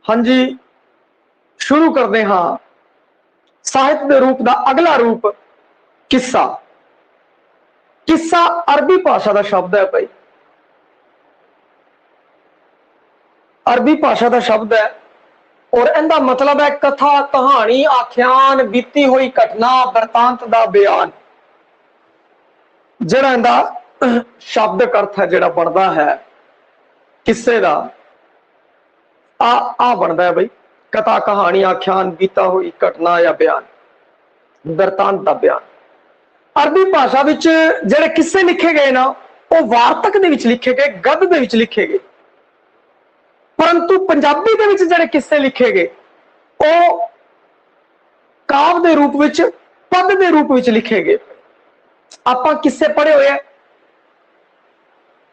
हाँ जी, शुरू करते हाँ साहित्य के रूप का अगला रूप किस्सा। किस्सा अरबी भाषा का शब्द है भाई, अरबी भाषा का शब्द है और इनका मतलब है कथा, कहानी, आख्यान, बीती हुई घटना, वरतांत का बयान। जिहड़ा इनका शब्दक अर्थ है जिहड़ा बनता है किस्से का आ बनता है भाई कथा, कहानी, आख्यान, बीता हुई घटना या बयान, वरतांत का बयान। अरबी भाषा विच जिहड़े किस्से लिखे गए ना वो वार्तक दे विच लिखे गए, गद दे विच लिखे गए, परंतु पंजाबी दे विच जिहड़े किस्से लिखे गए वो काव्य दे रूप विच, पद दे रूप विच लिखे गए। आपां किस्से पढ़े हुए हैं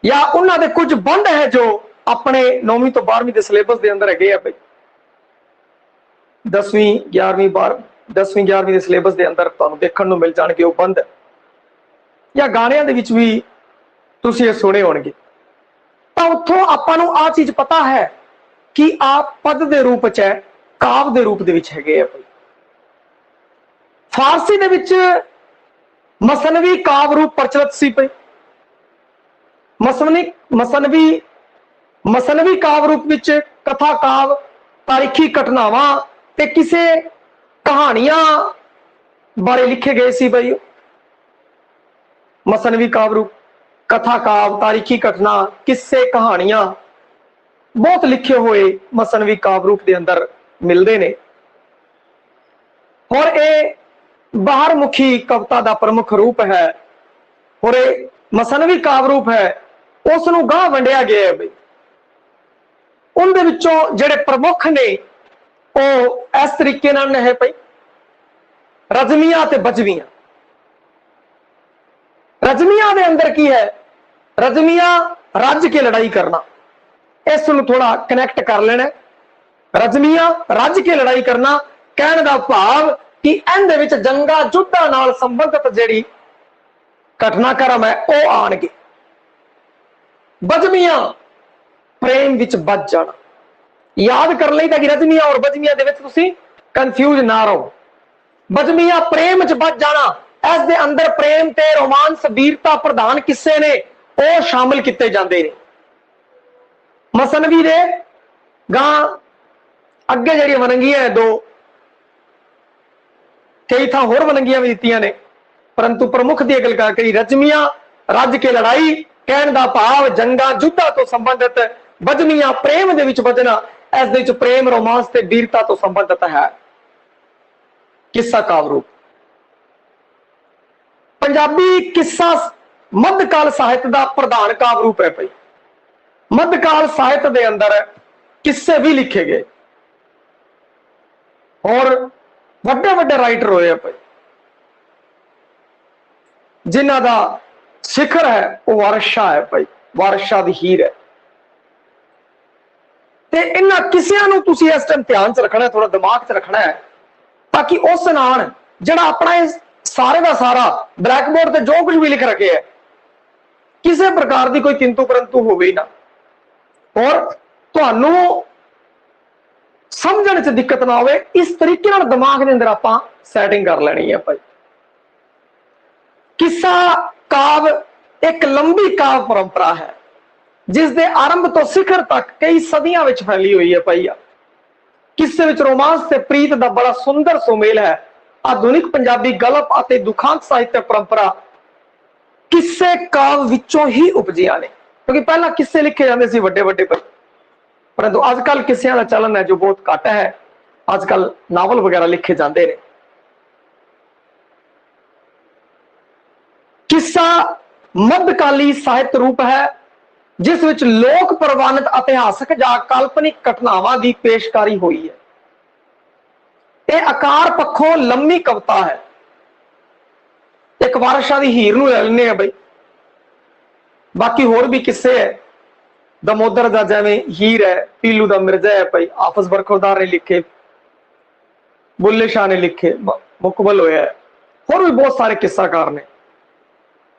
या उन्हां दे कुछ बंद है जो अपने 9वीं तो 12वीं के सिलेबस के अंदर है भाई, 10वीं 11वीं 10वीं 11वीं के सिलेबस के अंदर तुहानूं देखण नूं मिल जाणगे वो बंद या गाणियां दे विच भी तुसीं ये सुने होणगे। तां उत्थों आपां नूं आ चीज पता है कि आप पद के रूप च है, काव्य के रूप दे विच हैगे भाई। फारसी दे विच मसनवी काव्य रूप प्रचलित सी भाई। मसनवी काव्य रूप विच कथा, काव्य, तारीखी घटनावां ते किसे कहानियां बारे लिखे गए सी भाई। मसनवी काव्य रूप, कथा, काव्य, तारीखी घटना, किस्से, कहानियां बहुत लिखे हुए मसनवी काव्य रूप के अंदर मिलते हैं और ये बाहरमुखी कविता का प्रमुख रूप है और ये मसनवी काव्य रूप है उसनूं गांह वंडिया गया है भाई। उनदे विचों जिहड़े प्रमुख ने वो इस तरीके नाल है भाई, रजमियां ते बजवियां। रजमियां दे अंदर की है, रजमियां रज के लड़ाई करना, इसनूं थोड़ा कनैक्ट कर लेना। रजमियां रज के लड़ाई करना कहने का भाव कि इहदे विच जंगा युद्धां नाल संबंधित जिहड़ी घटनाक्रम है वो आणगे। बजमियां प्रेम विच बज जाना। याद कर लईदा कि रजमियां और बजमियां दे विच तुसीं कंफ्यूज ना रहो। बजमियां प्रेम च बज जाना, इस दे अंदर प्रेम ते रोमांस, वीरता प्रधान किस्से ने वो शामिल किए जाते हैं। मसनवी दे गां अगे जिहड़ियां वनंगियां है दो, कई थां होर वनंगियां भी दित्तियां ने, परंतु प्रमुख दी गल कर करी रजमियां रज के लड़ाई कहण दा भाव जंगा युद्धां तो संबंधित, बजमियां प्रेम दे विच बजना, इस दे विच प्रेम, रोमांस ते वीरता तो संबंधित है किस्सा काव्य रूप। पंजाबी किस्सा मध्यकाल साहित्य का प्रधान काव्य रूप है भाई। मध्यकाल साहित्य के अंदर किस्से भी लिखे गए और वड्डे वड्डे राइटर होए भाई, जिन्हां दा शिखर है वो वारिस शाह है भाई। वारिस शाह दी हीर है ते इन्हां किस्सियां नूं तुसीं इस टाइम ध्यान च रखना है, थोड़ा दिमाग च रखना है, ताकि उस नाल जिहड़ा अपना सारे का सारा ब्लैक बोर्ड पे जो कुछ भी लिख रखे है किसी प्रकार की कोई किंतु परंतु हो ही ना और तुहानू समझने च दिक्कत ना हो। इस तरीके नाल दिमाग के अंदर आपां सैटिंग कर लेनी है भाई। किस्सा काव्य एक लंबी काव्य परंपरा है जिसके आरंभ तो शिखर तक कई सदियां विच फैली हुई है भाई। किस्से विच रोमांस ते प्रीत का बड़ा सुंदर सुमेल है। आधुनिक पंजाबी गल्प और दुखांत साहित्य परंपरा किस्से काव्य विचों ही उपजिया ने, क्योंकि पहला किस्से लिखे जाते सी वड्डे वड्डे पर, परंतु आजकल किस्सियां का चलन है जो बहुत घट है। आजकल नावल वगैरह लिखे जाते हैं। किस्सा मध्यकाली साहित्य रूप है जिस विच लोक प्रवानित इतिहासक या काल्पनिक घटनावां की पेशकारी हुई है। यह आकार पक्षों लंबी कविता है। एक वारिस शाह दी हीर नूं ले लैंदे भाई, बाकी होर भी किस्से है। दमोदर दा जिवें हीर है, पीलू दा मिर्जा है भाई, हाफिज बरखुरदार ने लिखे, बुल्ले शाह ने लिखे, मुकबल होया है, होर भी बहुत सारे किस्साकार ने।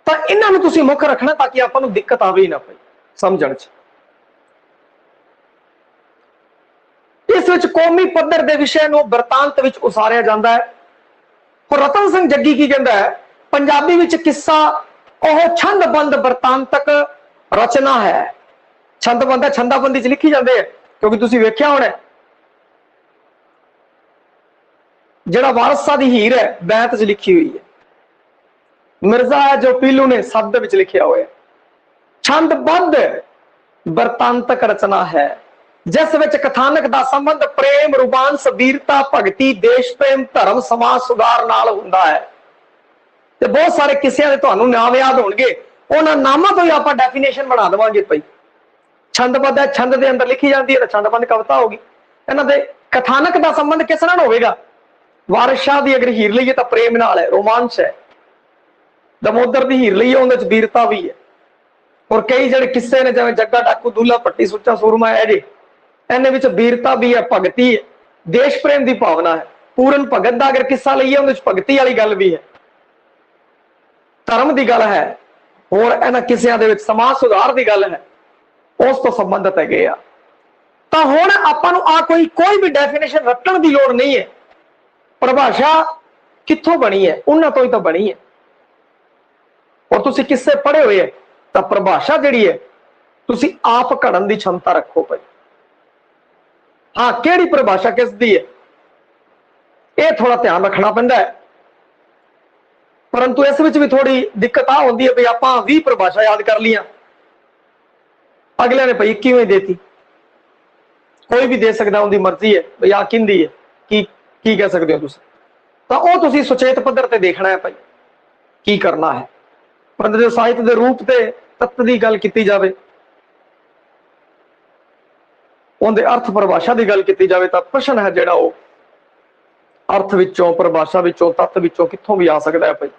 तो इन्हां नूं तुसीं मुख रखना ताकि आपां नूं दिक्कत आवे ही ना भाई समझण च। ਇਸ ਵਿੱਚ ਕੌਮੀ ਪੱਧਰ ਦੇ ਵਿਸ਼ੇ ਨੂੰ ਬਿਰਤਾਂਤ ਵਿੱਚ ਉਸਾਰਿਆ ਜਾਂਦਾ ਹੈ। और रतन सिंह जग्गी की कहता है पंजाबी विच किस्सा ओह छंदबंद बिरतांतक रचना है। छंदबंद है, छंदाबंदी च लिखी जाते हैं, क्योंकि तुसीं वेख्या होना जिहड़ा वारस शाह दी हीर है बैत च लिखी हुई है, मिर्जा है जो पीलू ने शब्द विच लिखिया हुआ है। छंदबंद बिरतांतक रचना है जिस विच कथानक दा संबंध प्रेम, रोमांस, वीरता, भगती, देश प्रेम, धर्म, समाज सुधार नाल हुंदा है। ते बहुत सारे किस्सियां दे तुहानूं नाम याद होणगे, उन्हां नामां तो ही आपां डेफिनेशन बना देवांगे भाई। छंदबद्ध है, छंद दे अंदर लिखी जाती है तो छंदबंद कविता होगी। इन्हां दे कथानक दा संबंध किस नाल होवेगा? वारिस शाह दी अगर हीर लईए तां प्रेम नाल है, रोमांस है। दमोदर दी हीर लईए उहदे च वीरता भी है। और कई जिहड़े किस्से ने जिवें जग्गा डाकू, दूल्हा भट्टी, सुच्चा सूरमा है जी, इन्हें विच वीरता भी है, भगती है, देश प्रेम की भावना है। पूरन भगत का अगर किस्सा लईए उहदे च भगती वाली गल भी है, धर्म की गल है, और इन्हां किस्सियां दे विच समाज सुधार की गल है, उस तो संबंधित है। तो हुण आपां नूं आ कोई भी डेफिनेशन रटण की लोड़ नहीं है। परिभाषा कित्थों बनी है? उन्हां तो ही तो बनी है। और तुसीं किस्से पढ़े हुए है तो परिभाषा जिहड़ी है तुसीं आप घड़न की क्षमता रखो भाई। हाँ, केड़ी परिभाषा किस दी है यह थोड़ा ध्यान रखना पैंदा है। परंतु इस विच भी थोड़ी दिक्कत आ होंदी है भी आपां 20 परिभाषा याद कर लिया, अगले ने भाई 21 देती। कोई भी दे सकता, उनकी मर्जी है भाई आ किंदी है, की कह सकते हो तुसीं। तो वह तुसीं सुचेत पद्धर ते देखना है भाई की करना है। परंतु जो साहित्य के रूप से तत्व की गल की जाए, उनके अर्थ परिभाषा की गल की जाए तो प्रश्न है जिहड़ा वो अर्थ विचों, परिभाषा विचों, तत्व विचों कित्थों भी आ सकता है भाई।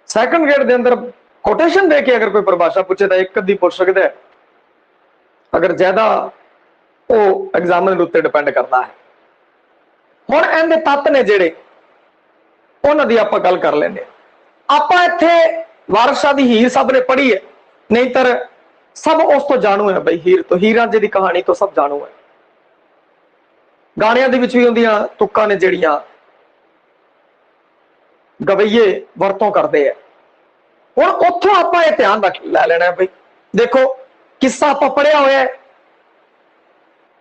सैकंड ग्रेड के अंदर कोटेशन दे के अगर कोई परिभाषा पूछे तो एक अद्धी पूछ सकता है, अगर ज्यादा वो एग्जामिनर उत्ते डिपेंड करता है। हुण इहदे तत्त ने जिहड़े उन्हां दी आपां गल कर लैंदे आं। आपां इत्थे वारिस शाह दी हीर सब ने पढ़ी है, नहीं तो सब उस तो जाणू है भाई। हीर तो, हीर रांझे की कहानी तो सब जाणू है। गाणियां दे विच भी उहदियां तुक्कां ने जिहड़ियां गवैये वरतों करते हैं। हुण उत्थों आपां इह ध्यान रख लै लेना है भाई। देखो किस्सा आपां पढ़िया होया है,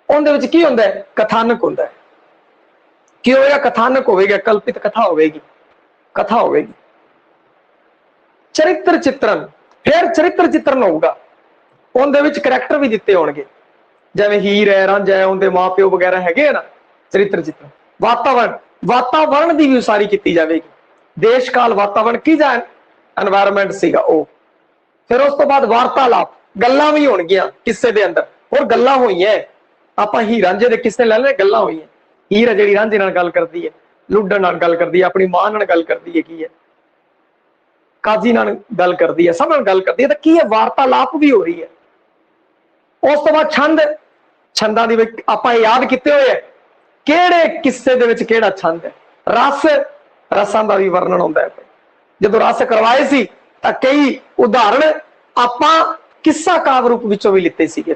उहदे विच की हुंदा है? कथानक हुंदा है। की होएगा? कथानक होवेगा, कल्पित कथा होवेगी, कथा होवेगी। चरित्र चित्रण, फिर चरित्र चित्रण होगा। उनदे विच करैक्टर भी दिते होणगे, जिवें हीर है, रांझा है, उनके मां प्यो वगैरह है ना। चरित्र चित्रण, वातावरण, वातावरण की भी उसारी की जाएगी। देश काल वातावरण की जाए एनवायरमेंट सीगा वो। फिर उस तो बाद वार्तालाप, गल्लां भी होणगियां किस्से दे अंदर। और गल्लां होईयां, आपां हीर रांझे दे किस्से लै ले, गल्लां होईयां। हीर है जिहड़ी रांझे नाल गल करदी है, लुड्डण नाल गल करदी है, अपनी मां नाल गल करदी है, की है काजी नाल गल करदी है, सब नाल गल करदी है। तो की है? वार्तालाप भी हो रही है। उस तो बाद छंद, छंदां दी आपां याद किते होए है किहड़े किस्से दे विच किहड़ा छंद है। रस, रसां दा भी वर्णन होंदा है। जदों रस करवाए सी तां कई उदाहरण आपां किस्सा काव्य रूप विचों भी लिते सीगे।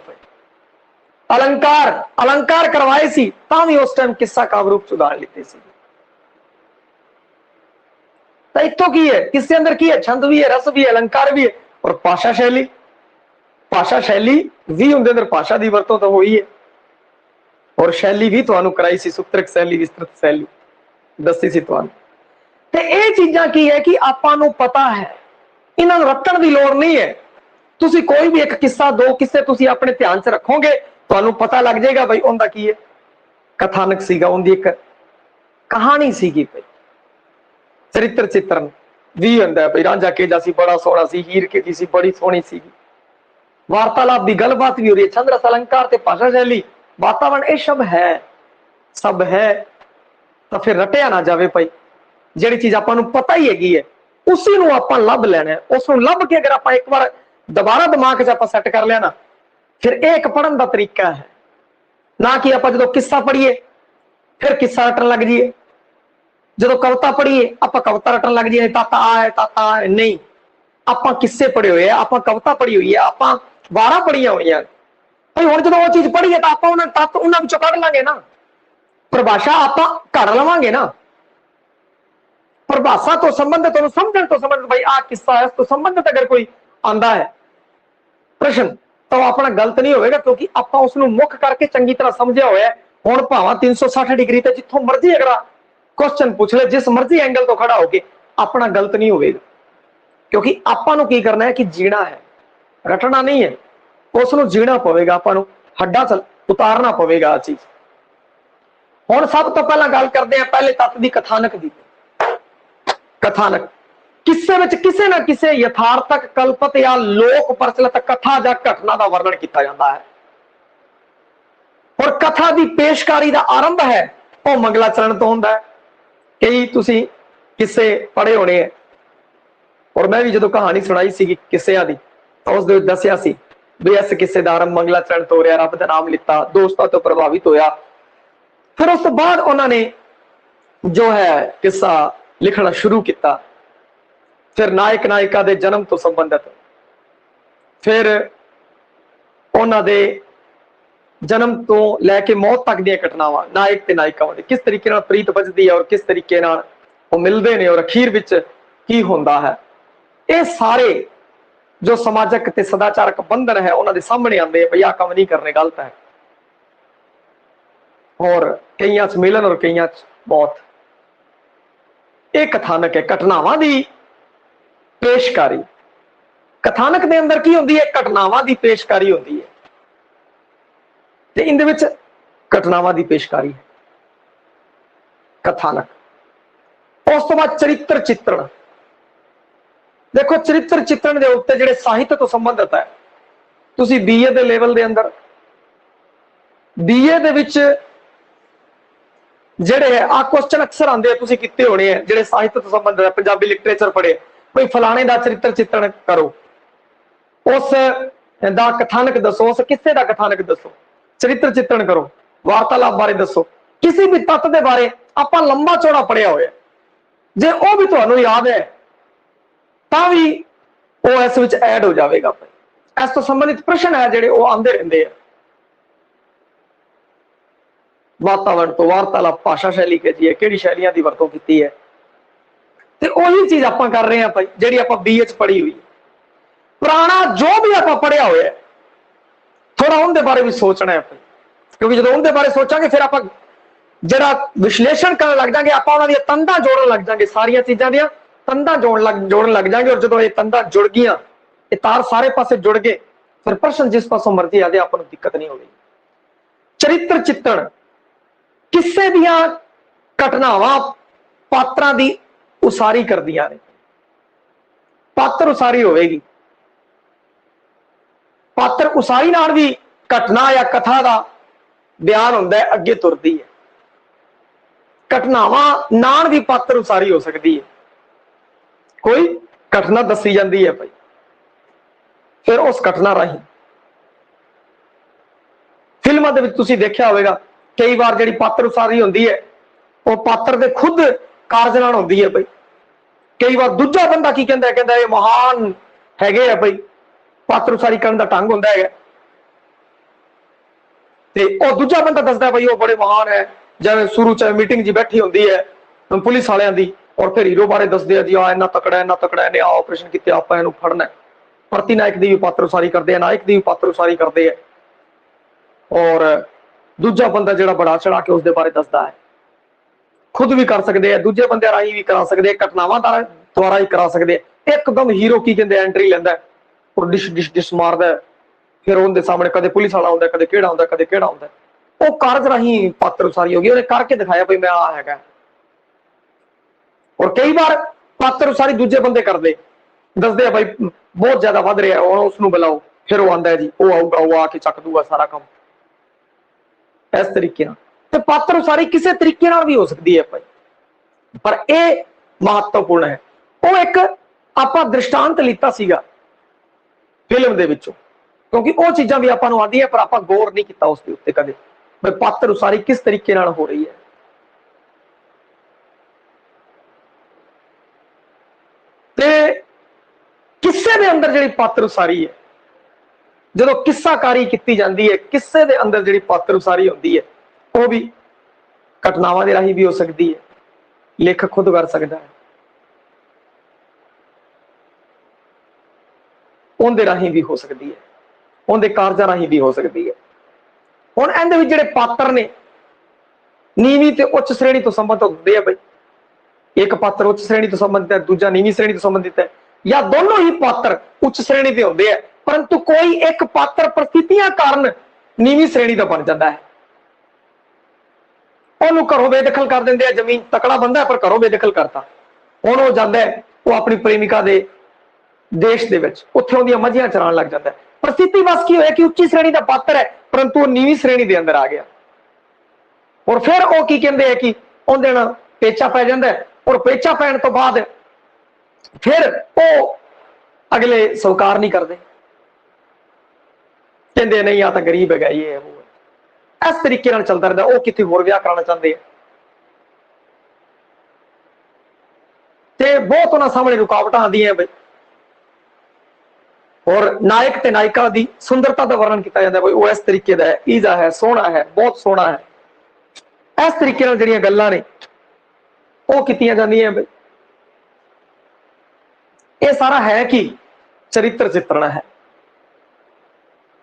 अलंकार, अलंकार करवाए सी तां भी उस टाइम किस्सा काव्य रूप च उदाहरण लिते सीगे। तो इत्थों की है? किसके अंदर की है? छंद भी है, रस भी है, अलंकार भी है, और भाषा शैली। भाषा शैली भी उनके अंदर भाषा की वरतों तो हुई है, और शैली भी तुहानू कराई सी, सूत्रक शैली, विस्तृत शैली दसी सी तुहानू। ते ये चीजां की है कि आपां नू पता है, इन्हां नू रटण दी लोड़ नहीं है। तुसी कोई भी एक किस्सा, दो किस्से तुसी अपने ध्यान च रखोगे, तुहानू पता लग जाएगा भाई उनका की है। कथानक सीगा, उनकी एक कहानी सीगी भाई। चरित्र चित्रण भी हुंदा है भाई। रांझा केजा सी, बड़ा सोहना सी, हीर केजी सी, बड़ी सोहनी सी। वार्तालाप की गलबात भी हो रही है। छंद, रस, अलंकार ते भाषा शैली, वातावरण, ये सब है, सब है। तो फिर रटिया ना जाए भाई। जिहड़ी चीज आपां नूं पता ही हैगी है उसी नूं आपां लभ लेना है। उस नूं लभ के अगर आपां एक बार दोबारा दिमाग च आपां सैट कर लिया ना, फिर एक पढ़न का तरीका है। ना कि आपां जदों किस्सा पढ़िए फिर किस्सा रटन लग जाइए, जो कविता पढ़िए आप कविता रटन लग जाइए, ताता आ है, ताता आ है। नहीं, आप किस्से पढ़े हुए, आप कविता पढ़ी हुई है, आप वारा पढ़िया हुई है। भाई हुण जदों वो चीज पढ़ीए तो आपां उन्हां तत्त उन्हां विचों कढ लांगे ना, परिभाषा आपां घड़ लवांगे ना। परिभाषा तो संबंधित समझण तो संबंधित भाई आ किस्सा है, इस तो संबंधित अगर कोई आंदा है प्रश्न तो अपना गलत नहीं होगा, क्योंकि आप उसनों मुख करके चंगी तरह समझिया होया। हुण भावां 360 डिग्री ते जिथों मर्जी अगर क्वेश्चन पूछ ले, जिस मर्जी एंगल तो खड़ा होके, अपना गलत नहीं होगा, क्योंकि आपां नूं की करना है कि जीना है, रटना नहीं है। उसनों जीना पवेगा, आपां नूं हड्डां च उतारना पवेगा आ चीज। हुण सब तो पहला गल करते हैं पहले तत्त दी, कथानक दी। कथानक किस्से विच किसे ना किसे यथार्थक, कल्पित या लोक प्रचलित कथा या घटना का वर्णन किया जाता है। और कथा की पेशकारी का आरंभ है वह मंगलाचरण तो होंदा है। कई तुसी किस्से पढ़े होने हैं, और मैं भी जो कहानी सुनाई सी किस्सियां दी तो उस दसिया सी भी इस किस्से का आरंभ मंगलाचरण तो होया, रब का नाम लिता, दोस्तों तो प्रभावित होया। फिर उस तो बाद उन्होंने जो है किस्सा लिखना शुरू किया। फिर नायक नायिका के जन्म तो संबंधित, फिर उन्होंने जन्म तो लैके मौत तक दी घटनावां, नायक ते नायिकावां दी किस तरीके प्रीत बजदी है और किस तरीके वो मिलते हैं और अखीर विच की होंदा है। ये सारे जो समाजक ते सदाचारक बंधन है उन्होंने सामने आते हैं, भई आ काम नहीं करने, गलत है। और कईयां च मिलन और कईयां च मौत। एक कथानक है, घटनावां दी पेशकारी। कथानक के अंदर की होंदी है, घटनावां दी पेशकारी होंदी है, ते इंदे विच घटनावां दी पेशकारी है कथानक। उस तो बाद चरित्र चित्रण। देखो चरित्र चित्रण के उत्ते जिहड़े साहित्य तो संबंधित है, तुसी बीए के लेवल के अंदर बीए दे विच जिहड़े है आ क्वेश्चन अक्सर आते हैं, तुसी किते होने हैं जिहड़े साहित्य तो संबंधित है, पंजाबी लिटरेचर पढ़े, कोई फलाने का चरित्र चित्रण करो, उस दा कथानक दसो, उस किस्से का कथानक दसो, चरित्र चित्रण करो, वार्तालाप बारे दसो, किसी भी तत्त के बारे आप लंबा चौड़ा पढ़िया होया, जे वो भी तुहानू याद है तो भी वो इस विच ऐड हो जाएगा। इस तो संबंधित प्रश्न है जिहड़े वो आंदे रहंदे हैं। वातावरण तो वार्तालाप, भाषा शैली के जी है, किहड़ी शैलियां की वरतों की है, तो वही चीज आप कर रहे हैं भाई जिहड़ी आप बीए च पढ़ी हुई। पुराना जो भी आप पढ़िया होया थोड़ा उनके बारे भी सोचना है, क्योंकि जो उनके बारे सोचांगे फिर आप जरा विश्लेषण करने लग जाएंगे, आप उन्होंने तंदा जोड़न लग जाएंगे, सारिया चीजों दी तंदा जोड़न लग जाएंगे। और जो ये तंदा जुड़ गई, ये तार सारे पासे जुड़ गए, फिर प्रश्न जिस पासों मर्जी आदे आपको दिक्कत नहीं होगी। चरित्र चित्रण किस्से दियां घटनावां पात्रां दी उसारी कर दियां ने, पात्र उसारी होगी, पात्र उसारी नाल भी घटना या कथा का बयान होंदा है, अगे तुरदी है। घटनावां नाल भी पात्र उसारी हो सकती है, कोई घटना दसी जाती है भाई, फिर उस घटना राही फिल्मां दे विच तुसीं देखिया होवेगा कई बार जिहड़ी पात्र उसारी होंदी है वो पात्र दे खुद कारज नाल होंदी है भाई। कई बार दूजा बंदा की कहंदा है, कहंदा ये महान हैगे आ भाई, पात्र उसारी करन दा ढंग होंदा है, ते ओ दूजा बंदा दसदा है भाई वो बड़े महान है। जिवें शुरू च मीटिंग जी बैठी होंदी है पुलिस वालियां दी, और फिर हीरो बारे दसदे आ जी आ इन्ना तकड़ा है, इन्ना तकड़ा है, ने आ ऑपरेशन किया, आपां इहनूं फड़ना है। प्रति नायक दी भी पात्र उसारी करदे, नायक दी भी पात्र उसारी करदे है, और दूजा बंदा जिहड़ा बड़ा चढ़ा के उसके बारे दसदा है, खुद भी कर सकते हैं, दूजे बंदे राही भी करा सकते हैं, घटनावां द्वारा ही करा सकते हैं। एकदम हीरो की कहते एंट्री लैंदा है और डिश डिश डिश मारदा है, फिर उनके सामने कदे पुलिस वाला आउंदा, कदे किहड़ा आउंदा, कदे किहड़ा आउंदा, वो कारज राही पात्र उसारी होगी, उन्हें करके दिखाया भाई मैं आ हैगा। और कई बार पात्र उसारी दूजे बंदे करते दसदे भाई बहुत ज्यादा वध रहा है और उसनूं बुलाओ, फिर वो आंदा है जी वो आऊगा, वो आके चक दूगा सारा काम। इस तरीके तो पात्र उसारी किसी तरीके भी हो सकती है भाई, पर यह महत्वपूर्ण है। वो एक आप दृष्टांत लीता सीगा फिल्म दे विचों, क्योंकि वो चीज़ां भी आपां नूं आंदियां पर आपां गौर नहीं किया उसके उत्ते कदे, भाई पात्र उसारी किस तरीके नाल हो रही है। ते किस्से दे अंदर जिहड़ी पात्र उसारी है ਜਦੋਂ ਕਿੱਸਾਕਾਰੀ ਕੀਤੀ ਜਾਂਦੀ ਹੈ, ਕਿੱਸੇ ਦੇ ਅੰਦਰ ਜਿਹੜੀ ਪਾਤਰ ਉਸਾਰੀ ਹੁੰਦੀ ਹੈ, ਉਹ ਵੀ ਘਟਨਾਵਾਂ ਦੇ ਰਾਹੀਂ ਵੀ ਹੋ ਸਕਦੀ ਹੈ, ਲੇਖਕ ਖੁਦ ਕਰ ਸਕਦਾ ਹੈ, ਉਹਦੇ ਰਾਹੀਂ ਵੀ ਹੋ ਸਕਦੀ ਹੈ, ਉਹਦੇ ਕਾਰਜਾਂ ਰਾਹੀਂ ਵੀ ਹੋ ਸਕਦੀ ਹੈ। ਹੁਣ ਇਹਦੇ ਵਿੱਚ ਜਿਹੜੇ ਪਾਤਰ ਨੇ ਨੀਵੀਂ ਤੇ ਉੱਚ ਸ਼੍ਰੇਣੀ ਤੋਂ ਸੰਬੰਧਿਤ ਹੁੰਦੇ ਆ ਬਈ। ਇੱਕ ਪਾਤਰ ਉੱਚ ਸ਼੍ਰੇਣੀ ਤੋਂ ਸੰਬੰਧਿਤ ਹੈ, ਦੂਜਾ ਨੀਵੀਂ ਸ਼੍ਰੇਣੀ ਤੋਂ ਸੰਬੰਧਿਤ ਹੈ, ਜਾਂ ਦੋਨੋਂ ਹੀ ਪਾਤਰ ਉੱਚ ਸ਼੍ਰੇਣੀ ਦੇ ਹੁੰਦੇ ਆ, ਪਰੰਤੂ ਕੋਈ ਇੱਕ ਪਾਤਰ ਪ੍ਰਸਥਿਤੀਆਂ ਕਾਰਨ ਨੀਵੀਂ ਸ਼੍ਰੇਣੀ ਦਾ ਬਣ ਜਾਂਦਾ ਹੈ। ਉਹਨੂੰ ਘਰੋਂ ਬੇਦਖਲ ਕਰ ਦਿੰਦੇ ਆ, ਜ਼ਮੀਨ ਤਕੜਾ ਬੰਦਾ ਪਰ ਘਰੋਂ ਬੇਦਖਲ ਕਰਤਾ, ਹੁਣ ਉਹ ਜਾਂਦਾ ਹੈ, ਉਹ ਆਪਣੀ ਪ੍ਰੇਮਿਕਾ ਦੇ ਦੇਸ਼ ਦੇ ਵਿੱਚ ਉੱਥੇ ਉਹਦੀਆਂ ਮੱਝੀਆਂ ਚਰਾਉਣ ਲੱਗ ਜਾਂਦਾ ਹੈ। ਪ੍ਰਸਥਿਤੀ ਬਸ ਕੀ ਹੋਇਆ ਕਿ ਉੱਚੀ ਸ਼੍ਰੇਣੀ ਦਾ ਪਾਤਰ ਹੈ, ਪਰੰਤੂ ਉਹ ਨੀਵੀਂ ਸ਼੍ਰੇਣੀ ਦੇ ਅੰਦਰ ਆ ਗਿਆ। ਔਰ ਫਿਰ ਉਹ ਕੀ ਕਹਿੰਦੇ ਆ ਕਿ ਉਹਦੇ ਨਾਲ ਪੇਚਾ ਪੈ ਜਾਂਦਾ ਹੈ, ਔਰ ਪੇਚਾ ਪੈਣ ਤੋਂ ਬਾਅਦ ਫਿਰ ਉਹ ਅਗਲੇ ਸਵੀਕਾਰ ਨਹੀਂ ਕਰਦੇ, ਕਹਿੰਦੇ ਨਹੀਂ ਆ ਤਾਂ ਗਰੀਬ ਹੈਗਾ, ਇਹ ਹੈ ਉਹ ਹੈ। ਇਸ ਤਰੀਕੇ ਨਾਲ ਚੱਲਦਾ ਰਹਿੰਦਾ। ਉਹ ਕਿਤੇ ਹੋਰ ਵਿਆਹ ਕਰਾਉਣਾ ਚਾਹੁੰਦੇ ਆ ਤੇ ਬਹੁਤ ਉਹਨਾਂ ਸਾਹਮਣੇ ਰੁਕਾਵਟਾਂ ਆਉਂਦੀਆਂ ਬਈ। ਔਰ ਨਾਇਕ ਤੇ ਨਾਇਕਾ ਦੀ ਸੁੰਦਰਤਾ ਦਾ ਵਰਣਨ ਕੀਤਾ ਜਾਂਦਾ ਬਈ, ਉਹ ਇਸ ਤਰੀਕੇ ਦਾ ਹੈ, ਈਜ਼ਾ ਹੈ, ਸੋਹਣਾ ਹੈ, ਬਹੁਤ ਸੋਹਣਾ ਹੈ। ਇਸ ਤਰੀਕੇ ਨਾਲ ਜਿਹੜੀਆਂ ਗੱਲਾਂ ਨੇ ਉਹ ਕੀਤੀਆਂ ਜਾਂਦੀਆਂ ਬਈ। ਇਹ ਸਾਰਾ ਹੈ ਕਿ ਚਰਿੱਤਰ ਚਿੱਤਰਣਾ ਹੈ।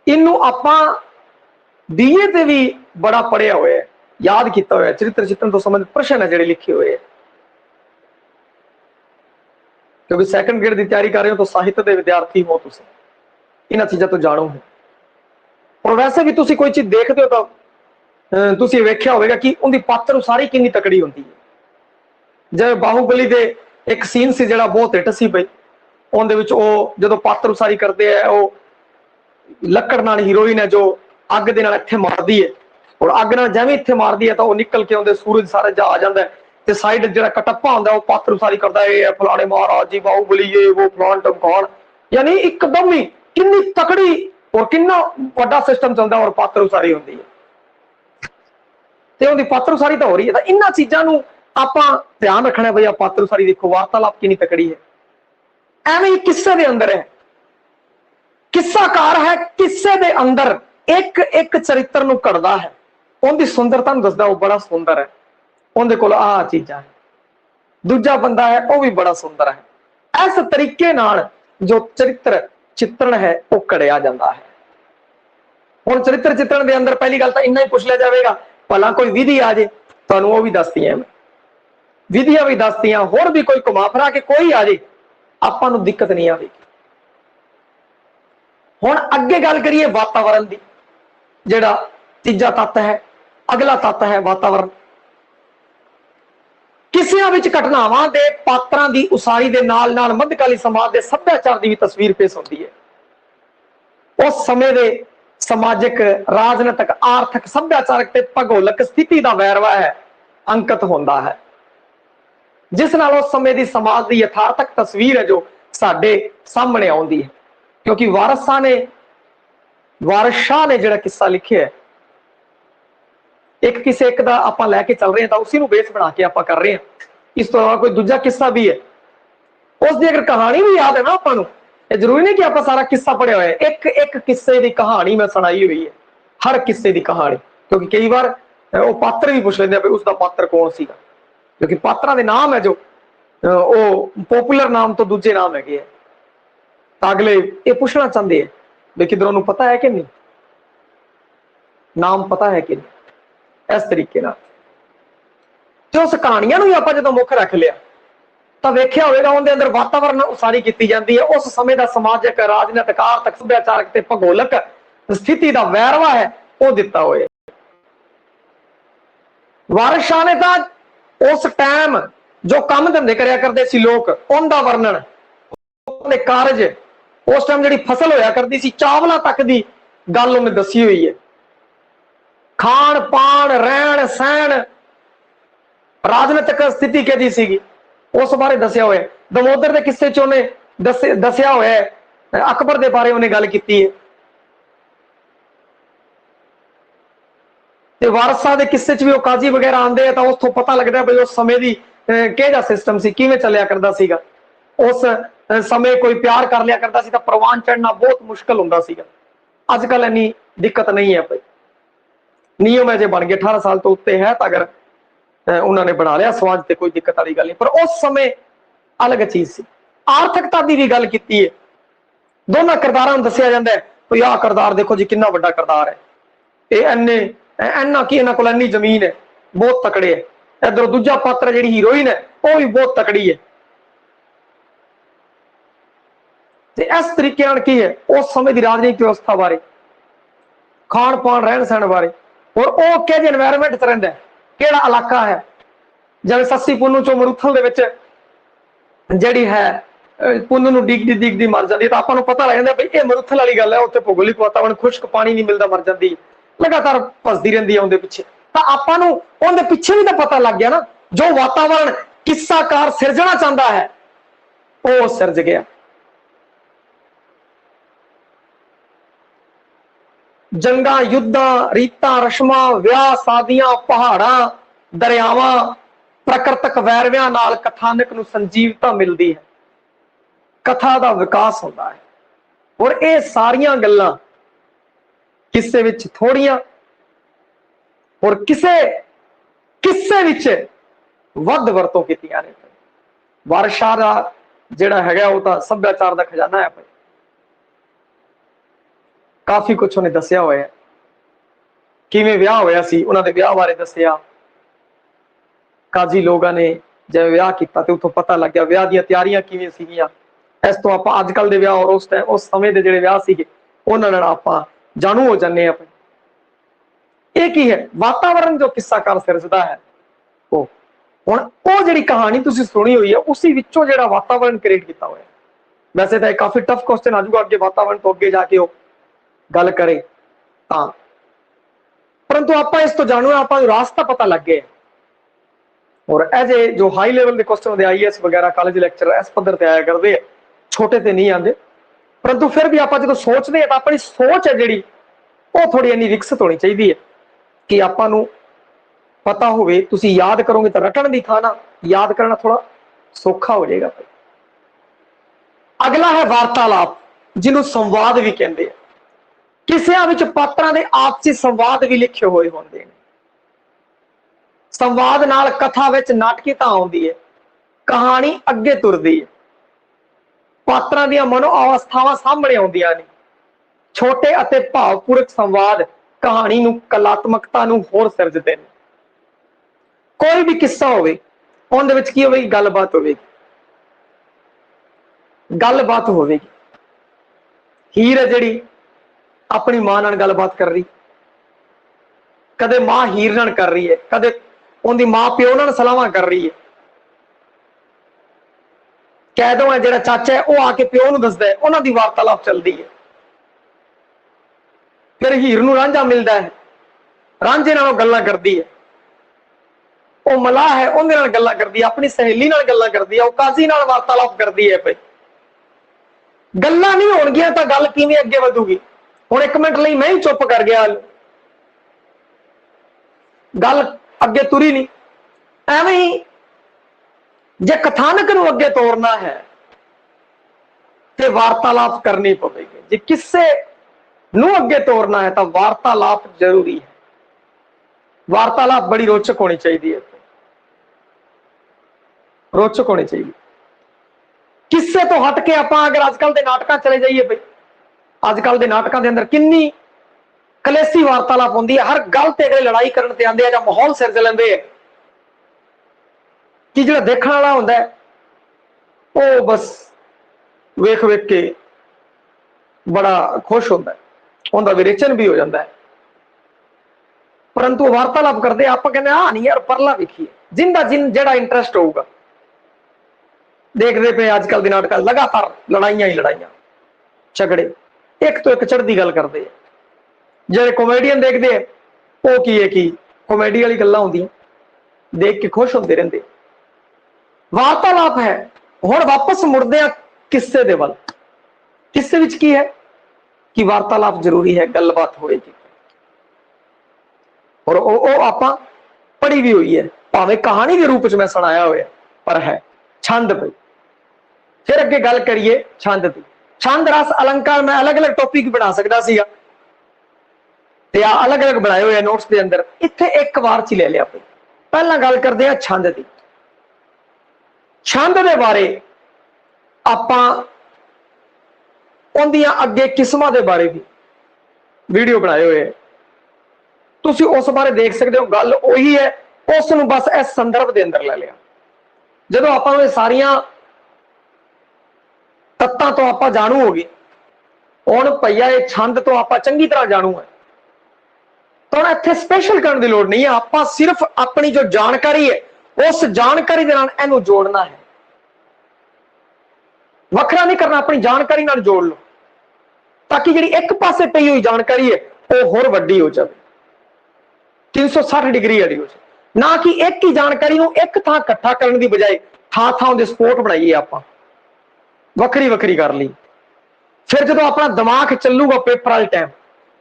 ਇਹਨੂੰ ਆਪਾਂ ਬੀਏ ਤੇ ਵੀ ਬੜਾ ਪੜਿਆ ਹੋਇਆ, ਯਾਦ ਕੀਤਾ ਹੋਇਆ। ਚਰਿੱਤਰ ਚਿੱਤਰਨ ਤੋਂ ਸੰਬੰਧਿਤ ਪ੍ਰਸ਼ਨ ਹੈ ਜਿਹੜੇ ਲਿਖੇ ਹੋਏ ਹੈ, ਕਿਉਂਕਿ ਸੈਕੰਡ ਗ੍ਰੇਡ ਦੀ ਤਿਆਰੀ ਕਰ ਰਹੇ ਹੋ ਤਾਂ ਸਾਹਿਤ ਦੇ ਵਿਦਿਆਰਥੀ ਹੋ, ਤੁਸੀਂ ਇਹਨਾਂ ਚੀਜ਼ਾਂ ਤੋਂ ਜਾਣੋ। ਔਰ ਵੈਸੇ ਵੀ ਤੁਸੀਂ ਕੋਈ ਚੀਜ਼ ਦੇਖਦੇ ਹੋ ਤਾਂ ਤੁਸੀਂ ਵੇਖਿਆ ਹੋਵੇਗਾ ਕਿ ਉਹਦੀ ਪਾਤਰ ਉਸਾਰੀ ਕਿੰਨੀ ਤਕੜੀ ਹੁੰਦੀ ਹੈ। ਜਿਵੇਂ ਬਾਹੂਬਲੀ ਦੇ ਇੱਕ ਸੀਨ ਸੀ ਜਿਹੜਾ ਬਹੁਤ ਹਿੱਟ ਸੀ ਬਈ, ਉਹਦੇ ਵਿੱਚ ਉਹ ਜਦੋਂ ਪਾਤਰ ਉਸਾਰੀ ਕਰਦੇ ਆ, ਉਹ ਲੱਕੜ ਨਾਲ ਹੀਰੋਇਨ ਹੈ ਜੋ ਅੱਗ ਦੇ ਨਾਲ ਇੱਥੇ ਮਾਰਦੀ ਹੈ, ਔਰ ਅੱਗ ਨਾਲ ਜਿਵੇਂ ਇੱਥੇ ਮਾਰਦੀ ਹੈ ਤਾਂ ਉਹ ਨਿਕਲ ਕੇ ਆਉਂਦੇ ਸੂਰਜ ਸਾਰਾ ਜਾ ਆ ਜਾਂਦਾ ਹੈ, ਤੇ ਸਾਈਡ ਜਿਹੜਾ ਕਟੱਪਾ ਹੁੰਦਾ ਉਹ ਪਾਤਰ ਉਸਾਰੀ ਕਰਦਾ, ਇਹ ਫਲਾਣੇ ਮਹਾਰਾਜ ਜੀ ਬਾਹੂਬਲੀ ਇਹ ਉਹ ਫਲਾਣ ਟਮਕਾਣ। ਯਾਨੀ ਇੱਕਦਮ ਹੀ ਕਿੰਨੀ ਤਕੜੀ ਔਰ ਕਿੰਨਾ ਵੱਡਾ ਸਿਸਟਮ ਚੱਲਦਾ, ਔਰ ਪਾਤਰ ਉਸਾਰੀ ਹੁੰਦੀ ਹੈ ਤੇ ਉਹਦੀ ਪਾਤਰ ਉਸਾਰੀ ਤਾਂ ਹੋ ਰਹੀ ਹੈ। ਤਾਂ ਇਹਨਾਂ ਚੀਜ਼ਾਂ ਨੂੰ ਆਪਾਂ ਧਿਆਨ ਰੱਖਣਾ ਬਈ। ਆ ਪਾਤਰ ਉਸਾਰੀ ਦੇਖੋ, ਵਾਰਤਾਲਾਪ ਕਿੰਨੀ ਤਕੜੀ ਹੈ। ਐਵੇਂ ਹੀ ਕਿੱਸੇ ਦੇ ਅੰਦਰ ਹੈ, ਕਿੱਸਾਕਾਰ ਹੈ, ਕਿੱਸੇ ਦੇ ਅੰਦਰ ਇੱਕ ਇੱਕ ਚਰਿੱਤਰ ਨੂੰ ਘੜਦਾ ਹੈ, ਉਹਦੀ ਸੁੰਦਰਤਾ ਨੂੰ ਦੱਸਦਾ, ਉਹ ਬੜਾ ਸੁੰਦਰ ਹੈ, ਉਹਦੇ ਕੋਲ ਆਹ ਚੀਜ਼ਾਂ ਹੈ। ਦੂਜਾ ਬੰਦਾ ਹੈ, ਉਹ ਵੀ ਬੜਾ ਸੁੰਦਰ ਹੈ। ਇਸ ਤਰੀਕੇ ਨਾਲ ਜੋ ਚਰਿੱਤਰ ਚਿੱਤਰਣ ਹੈ ਉਹ ਘੜਿਆ ਜਾਂਦਾ ਹੈ। ਹੁਣ ਚਰਿੱਤਰ ਚਿੱਤਰਣ ਦੇ ਅੰਦਰ ਪਹਿਲੀ ਗੱਲ ਤਾਂ ਇੰਨਾ ਹੀ ਪੁੱਛ ਲਿਆ ਜਾਵੇਗਾ, ਭਲਾ ਕੋਈ ਵਿਧੀ ਆ ਜੇ, ਤੁਹਾਨੂੰ ਉਹ ਵੀ ਦੱਸਦੀਆਂ, ਵਿਧੀਆਂ ਵੀ ਦੱਸਦੀਆਂ, ਹੋਰ ਵੀ ਕੋਈ ਘੁਮਾ ਫਿਰਾ ਕੇ ਕੋਈ ਆ ਜੇ, ਆਪਾਂ ਨੂੰ ਦਿੱਕਤ ਨਹੀਂ ਆਵੇਗੀ। ਹੁਣ ਅੱਗੇ ਗੱਲ ਕਰੀਏ ਵਾਤਾਵਰਣ ਦੀ, ਜਿਹੜਾ ਤੀਜਾ ਤੱਤ ਹੈ, ਅਗਲਾ ਤੱਤ ਹੈ ਵਾਤਾਵਰਣ। ਕਿੱਸਿਆਂ ਵਿੱਚ ਘਟਨਾਵਾਂ ਦੇ ਪਾਤਰਾਂ ਦੀ ਉਸਾਰੀ ਦੇ ਨਾਲ ਨਾਲ ਮੱਧਕਾਲੀ ਸਮਾਜ ਦੇ ਸੱਭਿਆਚਾਰ ਦੀ ਵੀ ਤਸਵੀਰ ਪੇਸ਼ ਹੁੰਦੀ ਹੈ। ਉਸ ਸਮੇਂ ਦੇ ਸਮਾਜਿਕ, ਰਾਜਨੀਤਿਕ, ਆਰਥਿਕ, ਸੱਭਿਆਚਾਰਕ ਤੇ ਭੂਗੋਲਿਕ ਸਥਿਤੀ ਦਾ ਵੇਰਵਾ ਹੈ ਅੰਕਿਤ ਹੁੰਦਾ ਹੈ, ਜਿਸ ਨਾਲ ਉਸ ਸਮੇਂ ਦੀ ਸਮਾਜ ਦੀ ਯਥਾਰਥਕ ਤਸਵੀਰ ਹੈ ਜੋ ਸਾਡੇ ਸਾਹਮਣੇ ਆਉਂਦੀ ਹੈ। ਕਿਉਂਕਿ ਵਾਰਿਸ ਸ਼ਾਹ ਨੇ ਜਿਹੜਾ ਕਿੱਸਾ ਲਿਖਿਆ ਹੈ, ਇੱਕ ਕਿਸੇ ਇੱਕ ਦਾ ਆਪਾਂ ਲੈ ਕੇ ਚੱਲ ਰਹੇ ਹਾਂ ਤਾਂ ਉਸੇ ਨੂੰ ਬੇਸ ਬਣਾ ਕੇ ਆਪਾਂ ਕਰ ਰਹੇ ਹਾਂ। ਇਸ ਤੋਂ ਇਲਾਵਾ ਕੋਈ ਦੂਜਾ ਕਿੱਸਾ ਵੀ ਹੈ, ਉਸ ਦੀ ਅਗਰ ਕਹਾਣੀ ਵੀ ਯਾਦ ਹੈ ਨਾ ਆਪਾਂ ਨੂੰ, ਇਹ ਜ਼ਰੂਰੀ ਨਹੀਂ ਕਿ ਆਪਾਂ ਸਾਰਾ ਕਿੱਸਾ ਪੜਿਆ ਹੋਇਆ ਹੈ। ਇੱਕ ਇੱਕ ਕਿੱਸੇ ਦੀ ਕਹਾਣੀ ਮੈਂ ਸੁਣਾਈ ਹੋਈ ਹੈ, ਹਰ ਕਿੱਸੇ ਦੀ ਕਹਾਣੀ। ਕਿਉਂਕਿ ਕਈ ਵਾਰ ਉਹ ਪਾਤਰ ਵੀ ਪੁੱਛ ਲੈਂਦੇ ਆ ਵੀ ਉਸਦਾ ਪਾਤਰ ਕੌਣ ਸੀਗਾ, ਕਿਉਂਕਿ ਪਾਤਰਾਂ ਦੇ ਨਾਮ ਹੈ ਜੋ ਉਹ ਪੋਪੂਲਰ ਨਾਮ ਤੋਂ ਦੂਜੇ ਨਾਮ ਹੈਗੇ ਆ, ਤਾਂ ਅਗਲੇ ਇਹ ਪੁੱਛਣਾ ਚਾਹੁੰਦੇ ਆ ਵੀ ਕਿਧਰੋਂ ਨੂੰ ਪਤਾ ਹੈ ਕਿ ਨਹੀਂ, ਨਾਮ ਪਤਾ ਹੈ ਕਿ ਨਹੀਂ। ਇਸ ਤਰੀਕੇ ਨਾਲ ਤੇ ਉਸ ਕਹਾਣੀਆਂ ਨੂੰ ਵੀ ਆਪਾਂ ਜਦੋਂ ਮੁੱਖ ਰੱਖ ਲਿਆ ਤਾਂ ਵੇਖਿਆ ਹੋਵੇਗਾ ਉਹਦੇ ਅੰਦਰ ਵਾਤਾਵਰਣ ਉਸਾਰੀ ਕੀਤੀ ਜਾਂਦੀ ਹੈ। ਉਸ ਸਮੇਂ ਦਾ ਸਮਾਜਿਕ, ਰਾਜਨੀਤਿਕ, ਆਰਥਿਕ, ਸੱਭਿਆਚਾਰਕ ਤੇ ਭੂਗੋਲਿਕ ਸਥਿਤੀ ਦਾ ਵੇਰਵਾ ਹੈ ਉਹ ਦਿੱਤਾ ਹੋਇਆ। ਵਾਰਿਸ ਸ਼ਾਹ ਨੇ ਤਾਂ ਉਸ ਟਾਈਮ ਜੋ ਕੰਮ ਧੰਦੇ ਕਰਿਆ ਕਰਦੇ ਸੀ ਲੋਕ, ਉਹਦਾ ਵਰਣਨ, ਉਹਦੇ ਕਾਰਜ, ਉਸ ਟਾਈਮ ਜਿਹੜੀ ਫਸਲ ਹੋਇਆ ਕਰਦੀ ਸੀ, ਚਾਵਲਾਂ ਤੱਕ ਦੀ ਗੱਲ ਉਹਨੇ ਦੱਸੀ ਹੋਈ ਹੈ। ਖਾਣ ਪਾਣ, ਰਹਿਣ ਸਹਿਣ, ਰਾਜਨੀਤਿਕ ਸਥਿਤੀ ਕਿਹਦੀ ਸੀਗੀ ਉਸ ਬਾਰੇ ਦੱਸਿਆ ਹੋਇਆ। ਦਮੋਦਰ ਦੇ ਕਿੱਸੇ ਚ ਉਹਨੇ ਦੱਸਿਆ ਹੋਇਆ ਹੈ, ਅਕਬਰ ਦੇ ਬਾਰੇ ਉਹਨੇ ਗੱਲ ਕੀਤੀ ਹੈ। ਤੇ ਵਾਰਿਸ ਸ਼ਾਹ ਦੇ ਕਿੱਸੇ ਚ ਵੀ ਉਹ ਕਾਜ਼ੀ ਵਗੈਰਾ ਆਉਂਦੇ ਆ ਤਾਂ ਉੱਥੋਂ ਪਤਾ ਲੱਗਦਾ ਬਈ ਉਸ ਸਮੇਂ ਦੀ ਕਿਹੜਾ ਸਿਸਟਮ ਸੀ, ਕਿਵੇਂ ਚੱਲਿਆ ਕਰਦਾ ਸੀਗਾ। ਉਸ ਸਮੇਂ ਕੋਈ ਪਿਆਰ ਕਰ ਲਿਆ ਕਰਦਾ ਸੀ ਤਾਂ ਪ੍ਰਵਾਨ ਚੜ੍ਹਨਾ ਬਹੁਤ ਮੁਸ਼ਕਲ ਹੁੰਦਾ ਸੀਗਾ। अजकल इन्नी दिक्कत नहीं है भाई, नियम है जे बन गए 18 साल तो उत्ते है, तो अगर उन्होंने बना लिया समाज से कोई दिक्कत वाली गल नहीं। पर उस समय अलग चीज सी। आर्थिकता की भी गल की है, दोनों किरदारां दसिया जाता है, तो आह किरदार देखो जी कितना बड़ा किरदार है, ये इन्ने इन्ना की इन्हां कोल इन्नी जमीन है, बहुत तकड़े है। इधर दूजा पात्र जी हीरोइन है वह भी बहुत तकड़ी है। इस तरीके की है उस समय की राजनीतिक व्यवस्था बारे, खान पान रहन सहन बारे, और वह कि एनवायरमेंट च रहिंदा है, केड़ा इलाका है। जिवें सस्सी पुन्नू चो मरूथल दे विच जिहड़ी है पुन्नू नूं डिगदी मर जाती, तो आपां नूं पता लग जांदा भी ये मरूथल वाली गल है, उत्थे भूगोलिक वातावरण खुश्क पानी नहीं मिलता, मर जाती, लगातार भसदी रहिंदी है उहदे पिछे। तो आपां नूं उहदे पिछे भी तो पता लग गया ना, जो वातावरण किस्साकार सिरजना चाहता है वह सिरज गया। जंगा युद्धां रीतां रस्मां विआह शादियां पहाड़ां दरियावां प्राकृतिक वैरवियां नाल कथानक नूं संजीवता मिलती है, कथा का विकास होता है। और ये सारियां गल्लां किस्से विच थोड़ियां और किस्से विच वध वरतों कीतियां ने। वारिस शाह दा जिहड़ा हैगा वो तां सभ्याचार दा खजाना है, काफी कुछ उन्हें दसिया होया है, किवें विआह होया सी, उन्हां दे विआह बारे दसिया, काजी लोगों ने जब विआह किया तो उतों पता लग गया विआह दी तैयारियां किवें सीगियां। इस तो आप अजकल दे विआह और उस टाइम उस समय दे जिहड़े विआह सीगे उन्हां नाल आपां जाणू हो जाने आ। ये की है वातावरण जो किस्साकार सिरजदा है, वो हुण वो जिहड़ी कहानी तुसीं सुनी हुई है उसी विचों जिहड़ा वातावरण क्रिएट किया होया। वैसे तो काफी टफ क्वेश्चन आजूगा अगे वातावरण तो अगे जाके वो गल करे तां, परंतु आपां इस तो जाणू आपां नूं रास्ता पता लग गया। और एज ए जो हाई लेवल के क्वेश्चन होंगे IAS वगैरह कॉलेज लेक्चर इस पद्धर से आया करते हैं, छोटे ते नहीं आते, परंतु फिर भी आप जो सोचते हैं तो अपनी सोच है जी वो थोड़ी इन्नी विकसित होनी चाहिए कि आपां नूं पता होवे। तुसीं याद करोगे तो रटन की थां ना याद करना थोड़ा सौखा हो जाएगा। अगला है वार्तालाप, जिन्हों संवाद भी कहते हैं। किसियां विच पात्रां दे आपसी संवाद भी लिखे हुए होंदे ने। संवाद नाल कथा विच नाटकीता आउंदी है, कहानी अगे तुरदी है, पात्रां दीयां मनो अवस्थावां सामने आउंदियां ने। छोटे अते भावपूरक संवाद कहानी नूं कलात्मकता नूं होर सिरजदे ने। कोई भी किस्सा होवे उहदे विच की होवेगी, गलबात होवेगी, गलबात होवेगी। हीर है जिहड़ी अपनी मां नाल गलबात कर रही, कदे मां हीर नाल कर रही है, कदे उनकी मां प्यो नाल सलाहां कर रही है। कैदों है जिहड़ा चाचा है वह आके प्यो नूं दसदा है, उन्हां दी वार्तालाप चलदी है। फिर हीर नूं रांझा मिलता है, रांझे नाल गल्लां करदी है। वह मलाह है उहदे नाल गल्लां करदी है, अपनी सहेली नाल गल्लां करदी है, वह काजी नाल वार्तालाप करदी है। भाई गल्लां नहीं होणगियां तां गल किवें अगे वधूगी। हुण एक मिनट लई मैं ही चुप कर गया, गल अगे तुरी नहीं। एवें ही जे कथानक नूं अगे तोरना है तो वार्तालाप करनी पवेगी। जे किस्से नूं अगे तोरना है तो वार्तालाप जरूरी है। वार्तालाप बड़ी रोचक होनी चाहिए है, रोचक होनी चाहिए। किस्से तो हट के आप अगर आजकल के नाटक चले जाइए, भाई आजकल के नाटकों के अंदर किन्नी कलेसी वार्तालाप होंदी है। हर गल ते अगले लड़ाई करने ते आंदे या माहौल सिरज लेंदे कि जो देखने वाला होंदा है वो बस वेख वेख के बड़ा खुश होता है, उनका विरेचन भी हो जाता है। परंतु वार्तालाप करते आप कहते हाँ नहीं यार परला वेखिए, जिंदा जेड़ा इंटरेस्ट होगा। देखते पे अजकल के नाटक लगातार लड़ाइयां ही लड़ाइयां, झगड़े, एक तो एक चढ़ती गल करते हैं। जो कॉमेडियन देखते हैं वो की है कि कॉमेडी वाली गल्लां होंदियां, देख के खुश होते रहते। वार्तालाप है। हुण वापस मुड़दे किस्से दे वल। किस्से विच की है कि वार्तालाप जरूरी है, गलबात होएगी। और आपां पढ़ी भी हुई है, भावें कहानी के रूप में मैं सुनाया होया पर है छंद। भाई फिर अगे गल करिए छंद की। छंद रस अलंकार मैं अलग अलग टॉपिक बना सकता सीगा, ਤੇ ਆ अलग अलग बनाए हुए नोट्स के अंदर इत्थे एक बार च ले लिया। पहला गल करते हैं छंद की। छंद के बारे आपां उन्दियां अगे किस्मां के बारे भी वीडियो बनाए हुए है, तुसी उस बारे देख सकते हो। गल उही है, उसनूं बस इस संदर्भ के अंदर ले लिया। जदों आपां नूं सारियां तत्तां तो आपां जाणू हो गए, हुण भैया ये छंद तो आपां चंगी तरह जाणू है, तो इत्थे स्पेशल करने की लोड़ नहीं है। आपां सिर्फ अपनी जो जानकारी है उस जानकारी के नाल इहनूं जोड़ना है, वखरा नहीं करना, अपनी जानकारी नाल जोड़ लो ताकि जिहड़ी एक पासे पई हुई जानकारी है वो होर वड्डी हो जाए, 360 डिग्री वाली हो जाए। ना कि एक ही जानकारी नूं एक थां इकट्ठा करने की बजाय थां थां दे स्पोर्ट बनाइए, आपां वखरी वखरी कर ली। फिर जो अपना दिमाग चलूगा पेपर वाले टाइम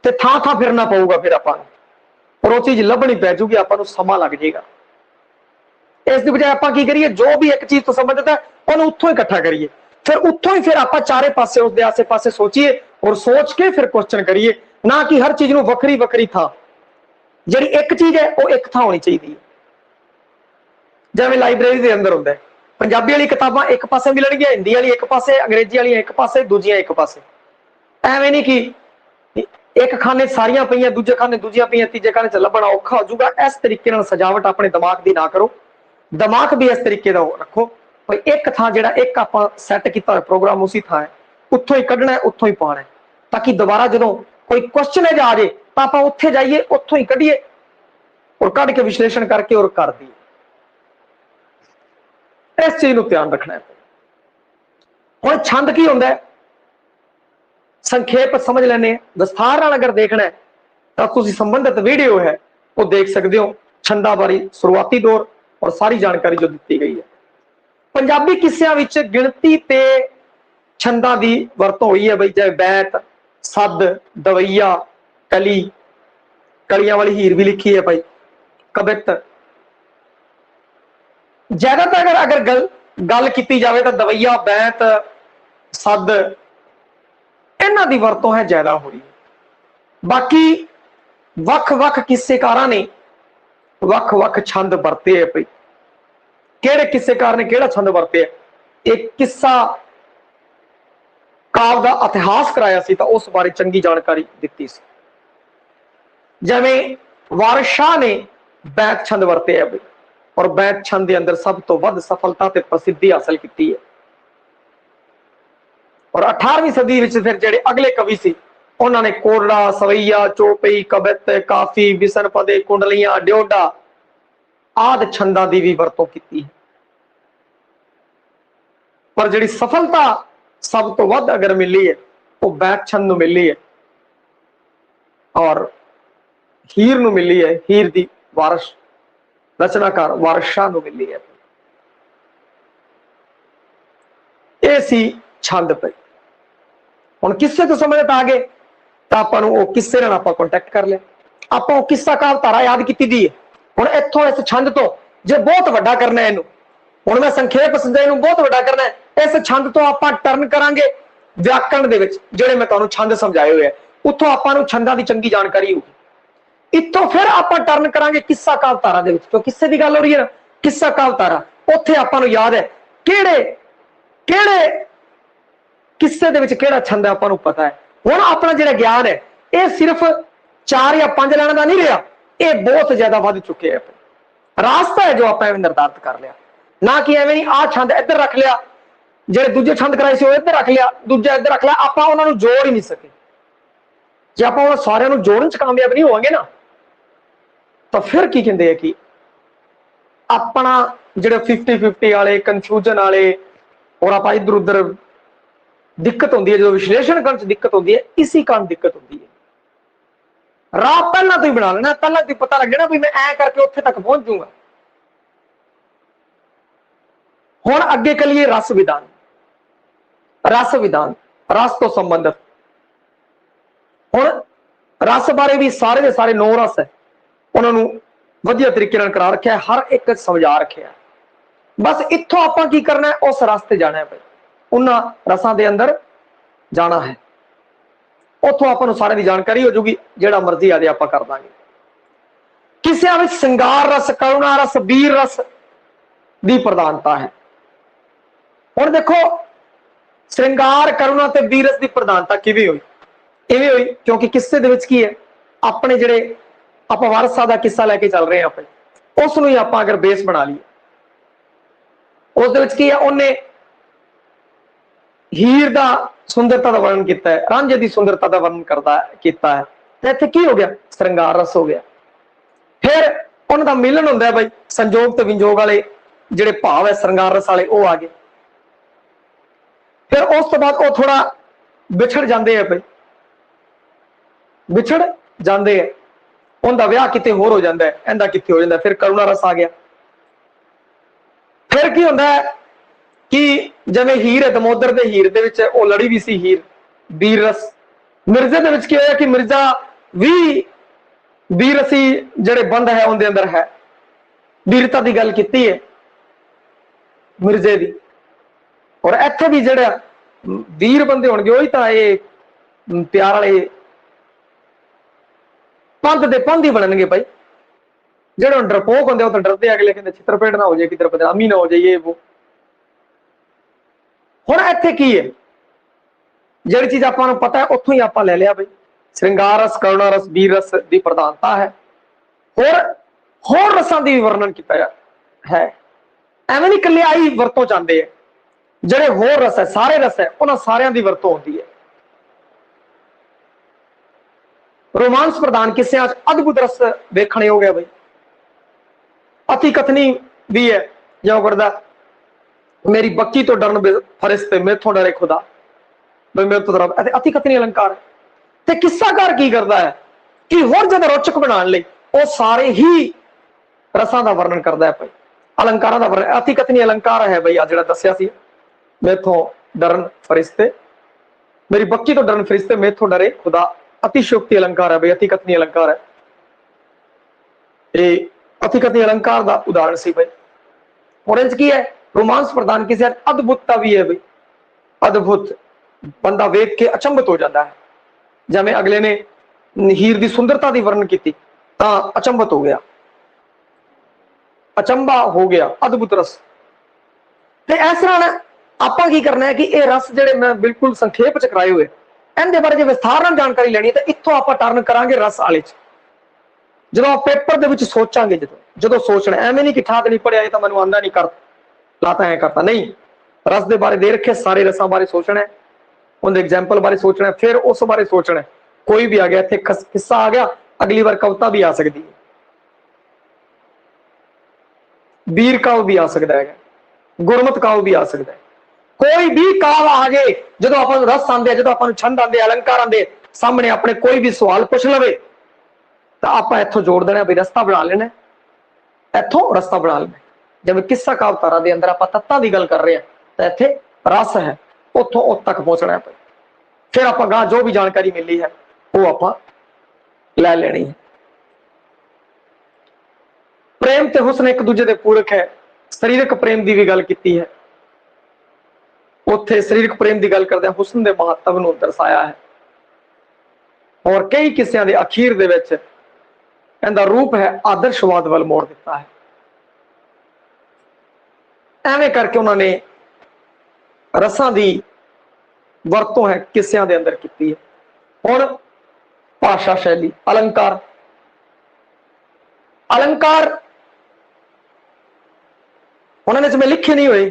तो थां थां फिरना पऊगा, फिर आपां और वो चीज लभनी पै जूगी, आपां नूं समा लग जाएगा। इस बजाय आपां की करिए, जो भी एक चीज तो संबंधित है उन्हें उत्थों ही इकट्ठा करिए, फिर उत्थों ही फिर आपां चारे पासे उसके आसे पासे सोचिए और सोच के फिर क्वेश्चन करिए। ना कि हर चीज नूं वखरी वखरी था, जिहड़ी एक चीज है वो एक थां होनी चाहिए। जिवें लाइब्रेरी के अंदर हुंदा है, पंजाबी वाली किताबां एक पासे मिलणगियां, हिंदी वाली एक पासे, अंग्रेजी वाली एक पासे, दूजियां एक पासे। एवें नहीं कि एक खाने सारियां पईयां, दूजे खाने दूजियां पईयां, तीजे खाने च लभना औखा हो जाऊगा। इस तरीके नाल सजावट अपने दिमाग की ना करो, दिमाग भी इस तरीके का रखो भाई एक थां जिहड़ा एक आपां सैट कीता होया प्रोग्राम उसी थां है, उत्थों ही कढना है, उत्थों ही पाना है, ताकि दोबारा जदों कोई क्वेश्चन है आ जाए तो आपां उत्थे जाइए, उत्थों ही कढिए और कढ के विश्लेषण करके और कर दिए। इस चीज को ध्यान रखना है। हुण छंद की हुंदा है, संखेप समझ लेने, विस्तार नाल अगर देखना है तो तुसीं संबंधित वीडियो है वो देख सकते हो। छंदा बारे शुरुआती दौर और सारी जानकारी जो दी गई है। पंजाबी किस्सियां विच गिणती ते छंदा की वरतों हुई है बई, जिवें बैत, सद, दवैया, कली, कलियां वाली हीर भी लिखी है भाई, कबित। ज्यादातर अगर गल की जाए तो दवैया, बैत, सद इन्हां दी वरतों है ज्यादा हो रही है। बाकी वख-वख किस्सेकारां ने वख-वख छंद वरते है भाई, किहड़े किस्सेकार ने किहड़ा छंद वरते है। एक किस्सा काव का इतिहास कराया सी, तो उस बारे चंगी जानकारी दी सी। जिवें वारिस शाह ने बैत छंद वरते है भाई, और बैत छंद के अंदर सब तो वध सफलता ते प्रसिद्धि हासिल की है। और 18वीं सदी में फिर जेडे अगले कवि सी उन्होंने कोरड़ा, सवैया, चौपई, कबित, काफी, बिसन पदे, कुंडलियां, ड्योडा आदि छंदा की भी वरतों की। पर जिहड़ी सफलता सब तो वध अगर मिली है वो बैत छंद नूं मिली है और हीर नूं मिली है, हीर दी वारिस रचनाकार वारिस शाह नूं मिली है। ये सी छंद पे। हुण किस्से तो समझ आ गए तो आपां नूं वो किस्से नाल आपां कॉन्टैक्ट कर लिया, आपां वो किस्सा काल धारा याद की दी है। हुण इत्थों इस छंद तो जे बहुत वड्डा करना है इहनूं, हुण मैं संखेप समझाई नूं बहुत वड्डा करना है, इस छंद तो आपां टर्न करांगे व्याकरण दे विच, जिहड़े मैं तुहानूं छंद समझाए हुए हैं, उत्थों आपां नूं छंदां दी चंगी जानकारी होगी। इत्थों फिर आपां टर्न करांगे किस्सा काल धारा दे विच, क्यों किस्से दी गल हो रही है ना, किस्सा काल धारा, उत्थे आपां नूं याद है किहड़े किहड़े किस्से दे विच किहड़ा छंद है आपां नूं पता है। हुण अपना जिहड़ा ज्ञान है ये सिर्फ 4 या 5 लाइनां दा नहीं रहा, ये बहुत ज्यादा वध चुके हैं। रास्ता है जो आपां निर्धारित कर लिया, ना कि एवें नहीं आ छंद इधर रख लिया, जिहड़े दूजे छंद कराए सी इधर रख लिया, दूजा इधर रख लिया, आपां उन्हां नूं जोड़ ही नहीं सके। जे आपां उन्हां सारिआं नूं जोड़न च कामयाब नहीं होवांगे ना, तो फिर की कहंदे हैं कि अपना जिहड़े 50-50 वाले, कन्फ्यूजन वाले और आपां इधर उधर दिक्कत होती है, जो विश्लेषण करने दिक्कत होती है, इसी कारण दिक्कत होती है। राह पहला तो ही बना लेना, पहला तो पता लग जाना भी मैं ऐ करके उत्थे तक पहुंच जाऊंगा। हुण अगे करिए रस विधान। रस विधान रस तो संबंधित, हुण रस बारे भी सारे के सारे 9 रस है, उन्होंने वधिया तरीके नाल करा रखा है, हर एक समझा रखा है। बस इत्थों आपां की करना है, उस रास्ते जाना है भाई, उन्हां रसां दे अंदर जाना है। ਉੱਥੋਂ ਆਪਾਂ ਨੂੰ ਸਾਰਿਆਂ ਦੀ ਜਾਣਕਾਰੀ ਹੋ ਜੂਗੀ, ਜਿਹੜਾ ਮਰਜ਼ੀ ਆਦੇ ਆਪਾਂ ਕਰ ਦਾਂਗੇ। ਕਿਸਿਆਂ ਵਿੱਚ ਸ਼ਿੰਗਾਰ ਰਸ, ਕਰੁਣਾ ਰਸ, ਵੀਰ ਰਸ ਦੀ ਪ੍ਰਧਾਨਤਾ ਹੈ। ਹੁਣ ਦੇਖੋ ਸ਼ਿੰਗਾਰ, ਕਰੁਣਾ ਤੇ ਵੀਰ ਰਸ ਦੀ ਪ੍ਰਧਾਨਤਾ ਕਿਵੇਂ ਹੋਈ? ਇਵੇਂ ਹੋਈ ਕਿਉਂਕਿ ਕਿੱਸੇ ਦੇ ਵਿੱਚ ਕੀ ਹੈ, ਆਪਣੇ ਜਿਹੜੇ ਆਪਾਂ ਵਾਰਸਾ ਦਾ ਕਿੱਸਾ ਲੈ ਕੇ ਚੱਲ ਰਹੇ ਹਾਂ ਆਪਣੇ, ਉਸ ਨੂੰ ਹੀ ਆਪਾਂ ਅਗਰ ਬੇਸ ਬਣਾ ਲਈਏ, ਉਸ ਦੇ ਵਿੱਚ ਕੀ ਹੈ, ਉਹਨੇ ਹੀਰ ਦਾ ਸੁੰਦਰਤਾ ਦਾ ਵਰਣਨ ਕੀਤਾ ਹੈ, ਰਾਂਝੇ ਦੀ ਸੁੰਦਰਤਾ ਦਾ ਵਰਣਨ ਕੀਤਾ ਹੈ, ਤੇ ਇੱਥੇ ਕੀ ਹੋ ਗਿਆ, ਸ਼ਿੰਗਾਰ ਰਸ ਹੋ ਗਿਆ। ਫਿਰ ਉਹਨਾਂ ਦਾ ਮਿਲਣ ਹੁੰਦਾ ਹੈ ਬਈ, ਸੰਜੋਗ ਤੇ ਵਿੰਜੋਗ ਵਾਲੇ ਜਿਹੜੇ ਭਾਵ ਹੈ ਸ਼ਿੰਗਾਰ ਰਸ ਵਾਲੇ, ਉਹ ਆ ਗਏ। ਫਿਰ ਉਸ ਤੋਂ ਬਾਅਦ ਉਹ ਥੋੜਾ ਵਿਛੜ ਜਾਂਦੇ ਆ ਬਈ, ਵਿਛੜ ਜਾਂਦੇ ਆ, ਉਹਦਾ ਵਿਆਹ ਕਿਤੇ ਹੋਰ ਹੋ ਜਾਂਦਾ ਹੈ, ਇਹਦਾ ਕਿੱਥੇ ਹੋ ਜਾਂਦਾ, ਫਿਰ ਕਰੁਣਾ ਰਸ ਆ ਗਿਆ। ਫਿਰ ਕੀ ਹੁੰਦਾ ਹੈ ਕਿ ਜਿਵੇਂ ਹੀਰ ਹੈ, ਦਮੋਦਰ ਦੇ ਹੀਰ ਦੇ ਵਿੱਚ ਉਹ ਲੜੀ ਵੀ ਸੀ ਹੀਰ, ਵੀਰ ਰਸ। ਮਿਰਜ਼ੇ ਦੇ ਵਿੱਚ ਕੀ ਹੋਇਆ ਕਿ ਮਿਰਜ਼ਾ ਵੀ ਵੀਰ ਰਸੀ ਜਿਹੜੇ ਬੰਦ ਹੈ ਉਹਦੇ ਅੰਦਰ ਹੈ, ਵੀਰਤਾ ਦੀ ਗੱਲ ਕੀਤੀ ਹੈ ਮਿਰਜ਼ੇ ਦੀ। ਔਰ ਇੱਥੇ ਵੀ ਜਿਹੜਾ ਵੀਰ ਬੰਦੇ ਹੋਣਗੇ ਉਹੀ ਤਾਂ ਇਹ ਪਿਆਰ ਵਾਲੇ ਪੰਥ ਦੇ ਪੰਥ ਹੀ ਬਣਨਗੇ ਭਾਈ। ਜਿਹੜੇ ਡਰਪੋਕ ਹੁੰਦੇ ਉਹ ਤਾਂ ਡਰਦੇ, ਅਗਲੇ ਕਹਿੰਦੇ ਛਿੱਤਰਪੇਟ ਨਾ ਹੋ ਜਾਏ, ਕਿਧਰ ਬਦਨਾਮੀ ਨਾ ਹੋ ਜਾਏ, ਇਹ ਉਹ। ਹੁਣ ਇੱਥੇ ਕੀ ਹੈ, ਜਿਹੜੀ ਚੀਜ਼ ਆਪਾਂ ਨੂੰ ਪਤਾ ਹੈ ਉੱਥੋਂ ਹੀ ਆਪਾਂ ਲੈ ਲਿਆ ਬਈ, ਸ਼ਿੰਗਾਰ ਰਸ, ਕਰੁਣਾ ਰਸ, ਵੀਰ ਰਸ ਦੀ ਪ੍ਰਧਾਨਤਾ ਹੈ। ਹੋਰ ਰਸਾਂ ਦੀ ਵਰਣਨ ਕੀਤਾ ਹੈ, ਐਵੇਂ ਨਹੀਂ ਇਕੱਲੇ ਆਈ ਵਰਤੋਂ ਚਾਹੁੰਦੇ ਹੈ, ਜਿਹੜੇ ਹੋਰ ਰਸ ਹੈ, ਸਾਰੇ ਰਸ ਹੈ, ਉਹਨਾਂ ਸਾਰਿਆਂ ਦੀ ਵਰਤੋਂ ਹੁੰਦੀ ਹੈ। ਰੋਮਾਂਸ ਪ੍ਰਧਾਨ ਕਿੱਸਿਆਂ 'ਚ ਅਦਭੁਤ ਰਸ ਵੇਖਣੇ ਹੋ ਗਿਆ ਬਈ। ਅਤੀ ਕਥਨੀ ਵੀ ਹੈ, ਜਿਉਂ ਕਰਦਾ ਮੇਰੀ ਬੱਕੀ ਤੋਂ ਡਰਨ ਫਰਿਸ਼ਤੇ, ਮੇਥੋਂ ਡਰੇ ਖੁਦਾ, ਬਈ ਮੇਰੇ ਤੋਂ ਡਰ। ਅਤੀ ਕਥਨੀ ਅਲੰਕਾਰ। ਤੇ ਕਿੱਸਾਕਾਰ ਕੀ ਕਰਦਾ ਹੈ ਕਿ ਹੋਰ ਜ਼ਿਆਦਾ ਰੋਚਕ ਬਣਾਉਣ ਲਈ ਉਹ ਸਾਰੇ ਹੀ ਰਸਾਂ ਦਾ ਵਰਣਨ ਕਰਦਾ ਹੈ ਭਾਈ, ਅਲੰਕਾਰਾਂ ਦਾ ਵਰਣਨ। ਅਤੀ ਕਥਨੀ ਅਲੰਕਾਰ ਹੈ ਬਈ, ਆ ਜਿਹੜਾ ਦੱਸਿਆ ਸੀ, ਮੇਥੋਂ ਡਰਨ ਫਰਿਸ਼ਤੇ, ਮੇਰੀ ਬੱਕੀ ਤੋਂ ਡਰਨ ਫਰਿਸ਼ਤੇ, ਮੇਥੋਂ ਡਰੇ ਖੁਦਾ। ਅਤਿਸ਼ੋਕਤੀ ਅਲੰਕਾਰ ਹੈ ਬਈ, ਅਤੀ ਕਥਨੀ ਅਲੰਕਾਰ ਹੈ ਇਹ। ਅਤੀ ਕਥਨੀ ਅਲੰਕਾਰ ਦਾ ਉਦਾਹरण ਸੀ ਬਈ। और इंच की है रोमांस प्रदान किसी अद्भुतता भी है भाई, अद्भुत बंदा वेख के अचंभित हो जाता है। जिवें अगले ने हीर की सुंदरता की वर्णन की तो अचंभित हो गया, अचंभा हो गया, अद्भुत रस। तो इस तरह आप की करना है कि ये रस जो मैं बिल्कुल संखेप च कराए हुए इनके बारे जो विस्तार नाल जानकारी लेनी है तो इत्थों आप टर्न करांगे रस वाले जो आप पेपर के सोचांगे, जो सोचना एवं नहीं कि ठा नहीं पढ़िया तो मैं आंदा नहीं कर लाता है करता नहीं, रस के बारे दे रखे, सारे रसां बारे सोचना है, उनके एग्जाम्पल बारे सोचना है, फिर उस बारे सोचना है। कोई भी आ गया इत्थे किस्सा आ गया, अगली बार कविता भी आ सकती है, वीर काव भी आ सकता है, गुरमत काव भी आ सकता है, कोई भी काव आ गए। जो आप रस आते, जो आप छंद आते, अलंकार आते सामने अपने कोई भी सवाल पूछ लवे तो आप इत्थों जोड़ देना भी रस्ता बना लेना, इत्थों रस्ता बना लेना। जब किस्सा कावतारा के अंदर आप तत्तां की गल कर रहे हैं तो इत्थे रस है, उत्थों उत तक पहुंचना है, फिर आप गां जो भी जानकारी मिली है वो आप लै लेनी है। प्रेम ते हुस्न एक दूजे के पूरक है, शरीरक प्रेम की भी गल की है, उत्थे शरीरक प्रेम की गल करते हुस्न के महत्व को दर्शाया है। और कई किस्सियां दे अखीर दे विच इहदा रूप है आदर्शवाद वाल मोड़ दिता है। एवें करके उन्होंने रसां दी वरतों है किस्सियां दे अंदर की है। हुण भाषा शैली, अलंकार, अलंकार उन्होंने जिवें लिखे नहीं हुए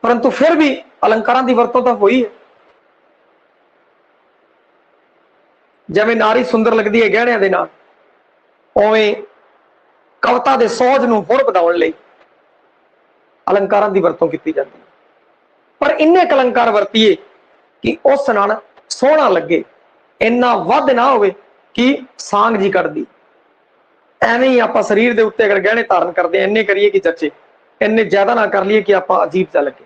परंतु फिर भी अलंकारां दी वरतों तो हुई है। जिवें नारी सुंदर लगती है गहणियां दे नाल, उवें कविता के सोच नूं होर वधाउण लई अलंकारां दी वरतों की जाती है। पर इन्ने क अलंकार वरतीए कि उस नाल सोहना लगे, इन्ना वध ना होवे कि सांग जी कटदी। एवें ही आप शरीर के उत्ते अगर गहने धारण करते हैं इन्ने करिए कि जचे, इन्ने ज्यादा ना कर लिए कि आप अजीब जा लगे।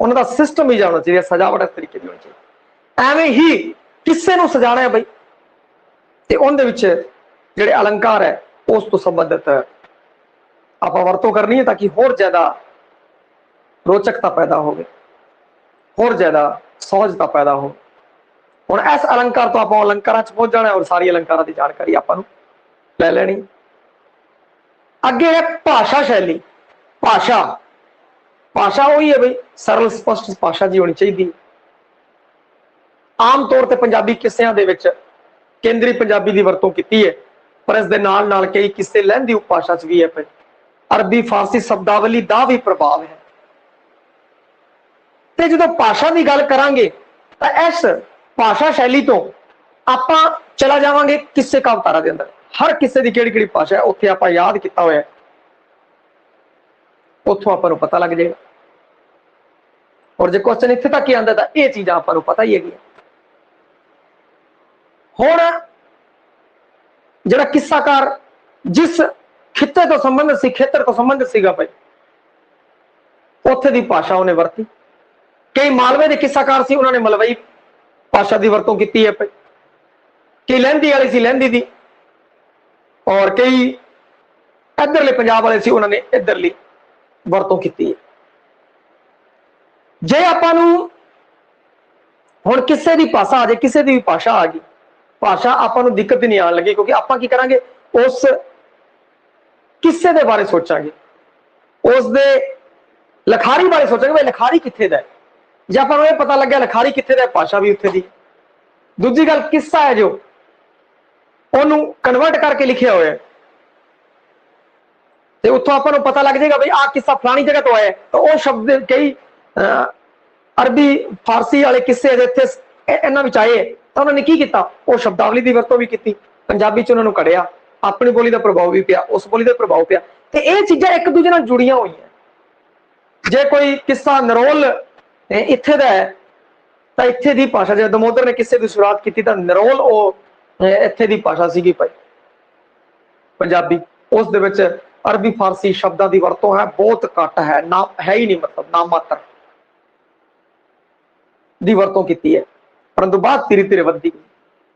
उन्होंने सिस्टम ही जाना चाहिए, सजावट इस तरीके की होनी चाहिए। एवें ही किस्से नूं सजाना है बई, ते उहदे विच जिहड़े अलंकार है उस तो संबंधित आप वरतों करनी है ताकि होर ज्यादा रोचकता पैदा हो, होर ज्यादा सहजता पैदा हो। हुण इस अलंकार तो आप अलंकारां च पहुंच जाना और सारी अलंकारां की जानकारी आपां नूं लै लैनी। अगे है भाषा शैली। भाषा भाषा वही है बई सरल स्पष्ट भाषा जी होनी चाहिए। आम तौर पर पंजाबी किस्सियां दे विच केंद्री पंजाबी की वरतों की है, पर इस दे नाल नाल कई किस्से लहंदी उपभाषा च भी है पे अरबी फारसी शब्दावली का भी प्रभाव है। तो जो भाषा की गल करांगे तो इस भाषा शैली तो आपां चला जावांगे किस्से कावतारा दे अंदर। हर किस्से की किहड़ी किहड़ी भाषा है उत्थे आपां याद किया होया, उत्थों आपां नूं पता लग जाएगा। और जो क्वेश्चन इत्थे तक ही आंदा तो यह चीज़ां आपां नूं पता ही है। हुण जिहड़ा किस्साकार जिस खिते तो संबंधित सी, खेतर तो संबंधित सीगा भाई, उत्थे दी भाषा उन्हें वरती। कई मालवे के किस्साकार सी, उन्होंने मलवई भाषा की वरतों की है। कई लहंदी वाली सी, लहंदी दी, और कई इधरले पंजाब वाले सी, उन्होंने इधरली वरतों की है। जे आपां नूं हुण किसे दी भाषा आ जाए, किसी की भी भाषा आ गई, भाषा आपां नूं दिक्कत ही नहीं आने लगी, क्योंकि आपां की करांगे उस किस्से दे बारे सोचांगे, उस दे लखारी बारे सोचांगे भाई लखारी कित्थे दा है। जे आपां नूं इह पता लग्या लखारी कित्थे दा है, भाषा भी उत्थे दी। दूजी गल किस्सा है जो उहनूं कन्वर्ट करके लिखिया होया, तो उत्थों आपां नूं पता लग जाएगा भाई आ किस्सा फलानी जगह तो आया, तो वह शब्द कई अरबी फारसी वाले किस्से इत्थे इन्हां विच आए, तो उन्होंने की किया, वो शब्दावली की वरतों भी की, पंजाबी च उन्होंने कढ़िया, अपनी बोली का प्रभाव भी पिया, उस बोली का प्रभाव पिया। तो यह चीज़ां एक दूजे नाल जुड़ियां हुई हैं। जे कोई किस्सा नरोल इत्थे दा है तो इत्थे दी भाषा, जो दमोदर ने किस्से की शुरुआत की तो नरोल वो इत्थे दी भाषा सीगी भाई पंजाबी। उस दे विच अरबी फारसी शब्दों की वरतों है बहुत घट है, ना है ही नहीं, मतलब नाम मात्र की वरतों की है। परंतु बाद धीरे धीरे बढ़ती गई,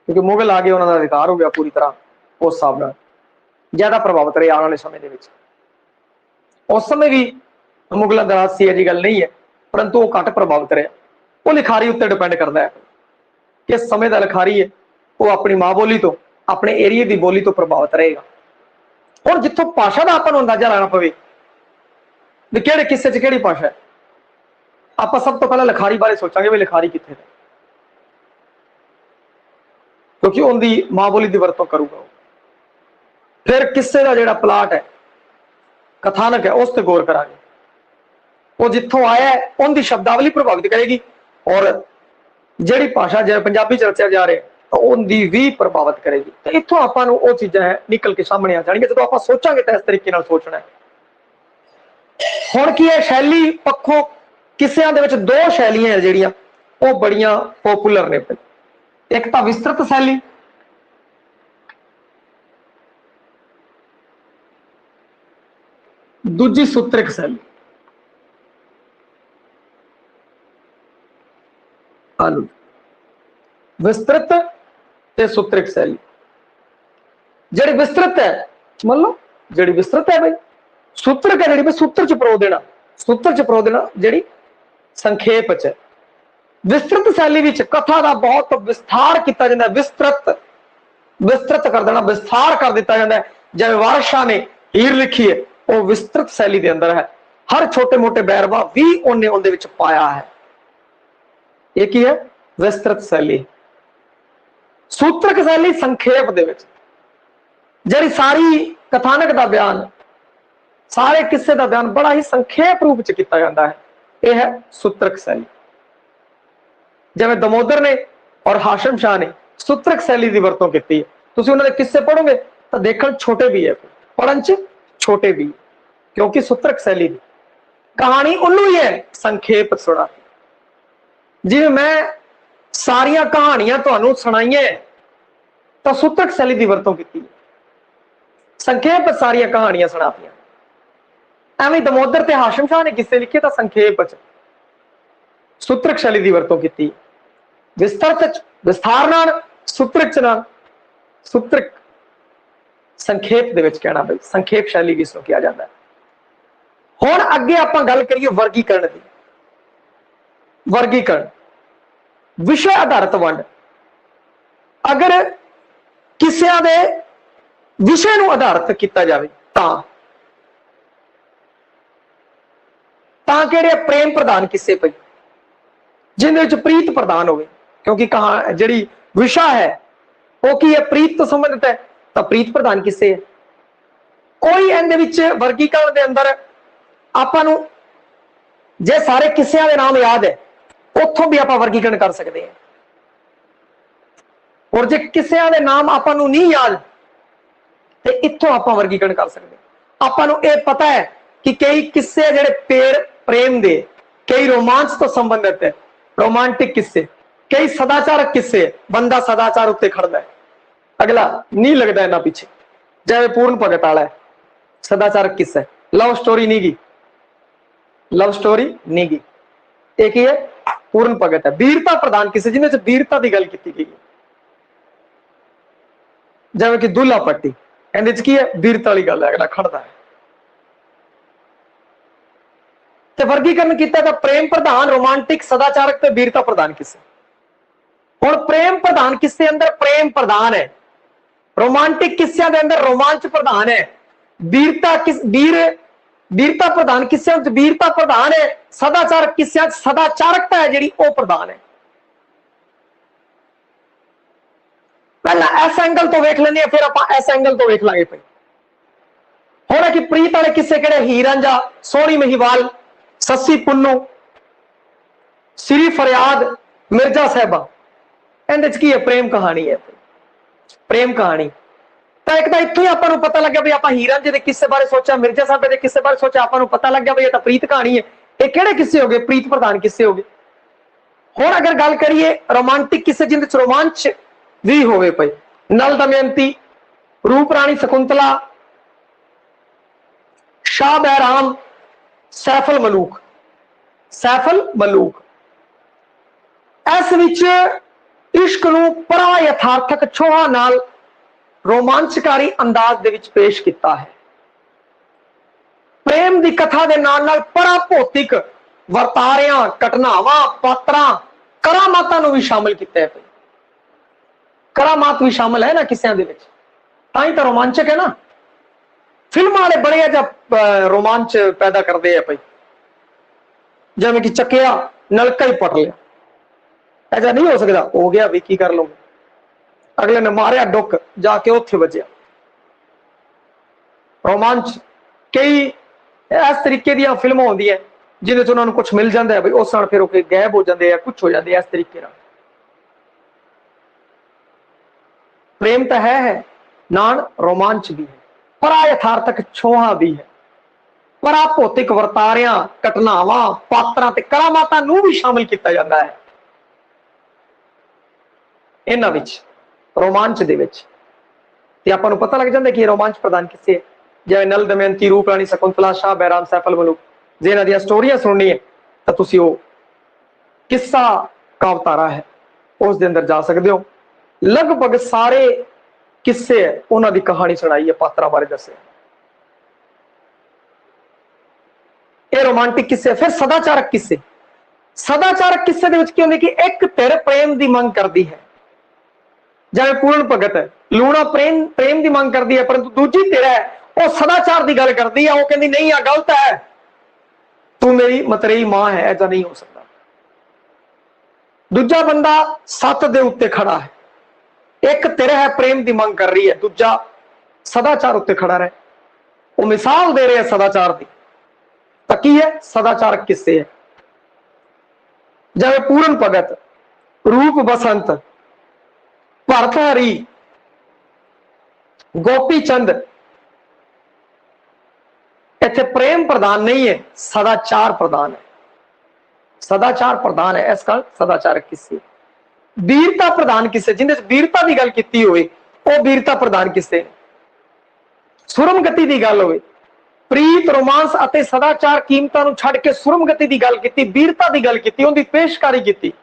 क्योंकि मुगल आ गए, उन्होंने अधिकार हो गया पूरी तरह, उस हिसाब नाल ज्यादा प्रभावित रहे आने वाले समय के विच। उस समय भी मुगलों का राज सी, ऐसी गल नहीं है, परंतु वो घट प्रभावित रहा। वो लिखारी उत्ते डिपेंड करता है, किस समय का लिखारी है वो अपनी माँ बोली तो, अपने एरिए की बोली तो प्रभावित रहेगा। और जिथों भाषा का आपां अंदाजा लाना पवे भी किहड़े किस्से च किहड़ी भाषा है, आप सब तो पहले लिखारी बारे सोचांगे भी लिखारी कित्थे है, क्योंकि उनकी मां बोली की वरतों करूगा। फिर किस्से का जिहड़ा प्लाट है, कथानक है, उस पर गौर करांगे, वो जिथों आया है उनकी शब्दावली प्रभावित करेगी, और जिहड़ी भाषा जो पंजाबी चर्चा जा रहे तो उनकी भी प्रभावित करेगी। तो इत्थों आपां नूं वो चीज़ां है निकल के सामने आ जाएंगे जो आपां सोचांगे तो इस तरीके नाल सोचना है। हुण की है शैली पक्षों किस्सियां दे विच दो शैलियां है जिहड़ियां वो बड़ियां पॉपुलर ने। एक तो विस्तृत शैली, दूजी सूत्रिक शैली। विस्तृत ते सूत्रिक शैली। जिहड़ी विस्तृत है, मान लो जिहड़ी विस्तृत है भाई, सूत्रक है जिहड़ी सूत्र च परो देना, सूत्र च परो देना, जिहड़ी संखेप च। विस्तृत शैली विच कथा का बहुत विस्तार किया जाता है, विस्तृत विस्तृत कर देना, विस्तार कर दिता जाता है। जिवें वारिस शाह ने हीर लिखी है वो विस्तृत शैली के अंदर है, हर छोटे मोटे बैरवा भी उन्हें उनदे विच पाया है। एक ही है विस्तृत शैली। सूत्रक शैली संखेप दे विच जिहड़ी सारी कथानक का बयान, सारे किस्से का बयान बड़ा ही संखेप रूप च किया जाता है, यह है सूत्रक शैली। जिवें दमोदर ने और हाशम शाह ने सूत्रक शैली की वरतों की है। तुसीं उन्हां दे किस्से पढ़ोगे तो देखण छोटे भी है, पढ़न च छोटे भी, क्योंकि सूत्रक शैली की कहानी उन्होंने ही है संखेप सुना। जिवें मैं सारिया कहानियां तुहानूं सुणाईयां तो सूत्रक शैली की वरतों की, संखेप सारिया कहानियां सुनातियां। एवं दमोदर ते हाशम शाह ने किस्से लिखे तो संखेप सूत्रक शैली की वरतों की। विस्तृत विस्तार नाल, सूत्रक च नाल, सूत्रक संखेप दे विच कहना भाई संखेप शैली भी इसनूं किया जाता है। हुण अगे आपां गल करिए वर्गीकरण की। वर्गीकरण विषय आधारित वंड, अगर किसिया दे विषय ਨੂੰ आधारित किया जाए ਤਾਂ ਕਿਹੜੇ प्रेम प्रधान किस्से पे जिन्हें प्रीत प्रधान हो, क्योंकि कहा जी विषा है वो की है प्रीत तो संबंधित है, तो प्रीत प्रधान किस्से है। कोई इहदे वर्गीकरण के अंदर आपां जे सारे किस्सियां के नाम याद है उत्थों भी आप वर्गीकरण कर सकते हैं, और जे किस्सियां के नाम आपां नहीं याद तो इत्थों आप वर्गीकरण कर सकते हैं। आपां ये पता है कि कई किस्से जिहड़े पेड़ प्रेम दे, कई रोमांच तो संबंधित है रोमांटिक किस्से, कई सदाचारक किस्से बंदा सदाचार उत्ते खड़दा है, अगला नहीं लगता इन्ना पीछे, चाहे पूर्ण भगत वाला है सदाचारक किस्सा है। लव स्टोरी नहीं गी, लव स्टोरी नहीं गी, एक ही है पूर्ण भगत है। वीरता प्रधान किस्से जिन्हें वीरता की गल की गई, जिवें कि दुल्हा पट्टी इहदे च की है वीरता वाली गल है, अगला खड़दा है। ते वर्गीकरण किया तो प्रेम प्रधान रोमांटिक सदाचारक ते वीरता प्रधान किस्से। हुण प्रेम प्रधान किस्से अंदर प्रेम प्रधान है, रोमांटिक किस्सियां दे अंदर रोमांच प्रधान है, वीरता प्रधान किस्सियां च वीरता प्रधान है, सदाचारक किस्सियां च सदाचारकता है जिहड़ी वो प्रधान है। पहला इस एंगल तो वेख लेंगे, फिर आप इस एंगल तो वेख लांगे। हुण कि प्रीत वाले किस्से किहड़े, हीर रांझा, सोहनी महिवाल, सस्सी पुन्नू, श्री फरियाद, मिर्जा साहिबा, इहदे च की है प्रेम कहानी है, प्रेम कहानी। तो एक तो इत्थों ही आपां नूं पता लग गया भी आपां हीर रांझे दे किस्से बारे सोचा, मिर्जा साहिबा दे किस्से बारे सोचा, आपां नूं पता लग गया भी ये तो प्रीत कहानी है। ये किहड़े किस्से हो गए? प्रीत प्रधान किस्से हो गए। हुण अगर गल करिए रोमांटिक किस्से जिहदे च रोमांच भी होवे पई, नल दमयंती, रूप रानी शकुंतला, शाह बैराम, सैफल मलूक, सैफल मलूक, इस विच इश्क नूं परा यथार्थक छोहा नाल रोमांचकारी अंदाज दे विच पेश किया है। प्रेम की कथा के नाल नाल परा भौतिक वर्तारियां, घटनावां, पात्रां, करामातां नूं भी शामिल किया है। करामात भी शामिल है ना किस्सियां दे विच, तां ही तो रोमांचक है ना। फिल्म वाले बड़े जब रोमांच पैदा करते हैं भाई, जिवें कि चकिया नलका ही पट लिया, ऐसा नहीं हो सकता, हो गया भी की कर लोगे, अगले ने मारिया डुक जाके उत्थे बजिया। रोमांच कई इस तरीके दी फिल्मां होंदियां जिहदे च उन्हां नूं कुछ मिल जाता है भाई, उस नाल फिर वो गायब हो जाते हैं, कुछ हो जाते हैं इस तरीके नाल। प्रेम तो है नाल रोमांच भी है, परा यथार्थक छोहा भी है, परा भौतिक वर्तारियां, घटनावां, पात्रां ते करामातां नूं भी शामिल किया जाता है इन्हां विच, रोमांच दे विच। ते आपां नूं पता लग जाता है कि रोमांच प्रधान किस्से है, जिवें नल दमयंती, रूप रानी शकुंतला, शाह बैराम, सैफल मलूक। जे इन्हां दी स्टोरियां सुननी है तो तुसीं वो किस्सा कावतारा है उस दे अंदर जा सकते हो। लगभग सारे किस्से उन्हां दी कहानी सुनाई है, पात्रां बारे दस्से। ये रोमांटिक किस्से। फिर सदाचारक किस्से। सदाचारक किस्से दे विच की हुंदी कि एक धिर प्रेम की मंग करती है, जिवें पूर्ण भगत है, लूणा प्रेम की मंग करती है, परंतु दूजी धिर है वो सदाचार की गल करती है, वो कहती नहीं आ गलत है, तू मेरी मतरेई मां है, ऐसा नहीं हो सकता। दूजा बंदा सत दे उत्ते खड़ा है, एक धिर है प्रेम की मंग कर रही है, दूजा सदाचार उत्ते खड़ा रहे, वो मिसाल दे रहे हैं सदाचार की। तो की है सदाचारक किस्से है, जिवें पूर्ण भगत, रूप बसंत, भरतहरी, गोपी चंद। इत्थे प्रेम प्रधान नहीं है, सदाचार प्रधान है, सदाचार प्रधान है, इसका सदाचारक किस्से। वीरता प्रधान किस्से, जिन्हें वीरता की गल की होए वो वीरता प्रधान किस्से। सुरम गति की गल होए, प्रीत, रोमांस अते सदाचार कीमतां नूं छड्ड के सुरम गति की गल की, वीरता की गल की, उनकी पेशकारी की।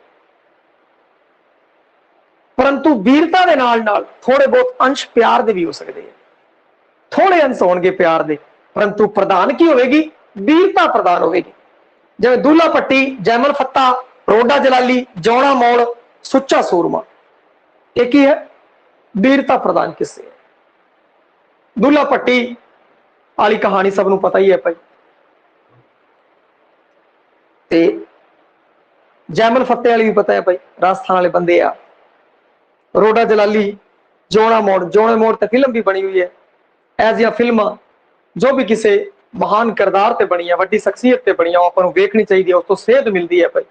परंतु वीरता के नाल नाल थोड़े बहुत अंश प्यार दे भी हो सकते हैं, थोड़े अंश होणगे प्यार दे, परंतु प्रधान की होगी, वीरता प्रधान होगी। जिवें दूल्हा पट्टी, जैमल फत्ता, रोडा जलाली, जौड़ा मोड़, सुच्चा सूरमा, एक ही है वीरता प्रधान किस्से। दुल्ला भट्टी वाली कहानी सबनों पता ही है भाई। ते जैमल फत्ते वाली भी पता है भाई, राजस्थान वाले बंदे आ। रोडा जलाली, जोड़ा मोड़ ते फिल्म भी बनी हुई है। ऐसिया फिल्म जो भी किसी महान किरदार ते बनी है, वड्डी शख्सियत ते बनी है, अपन वेखनी चाहिए, उस तो सेध मिलती है भाई।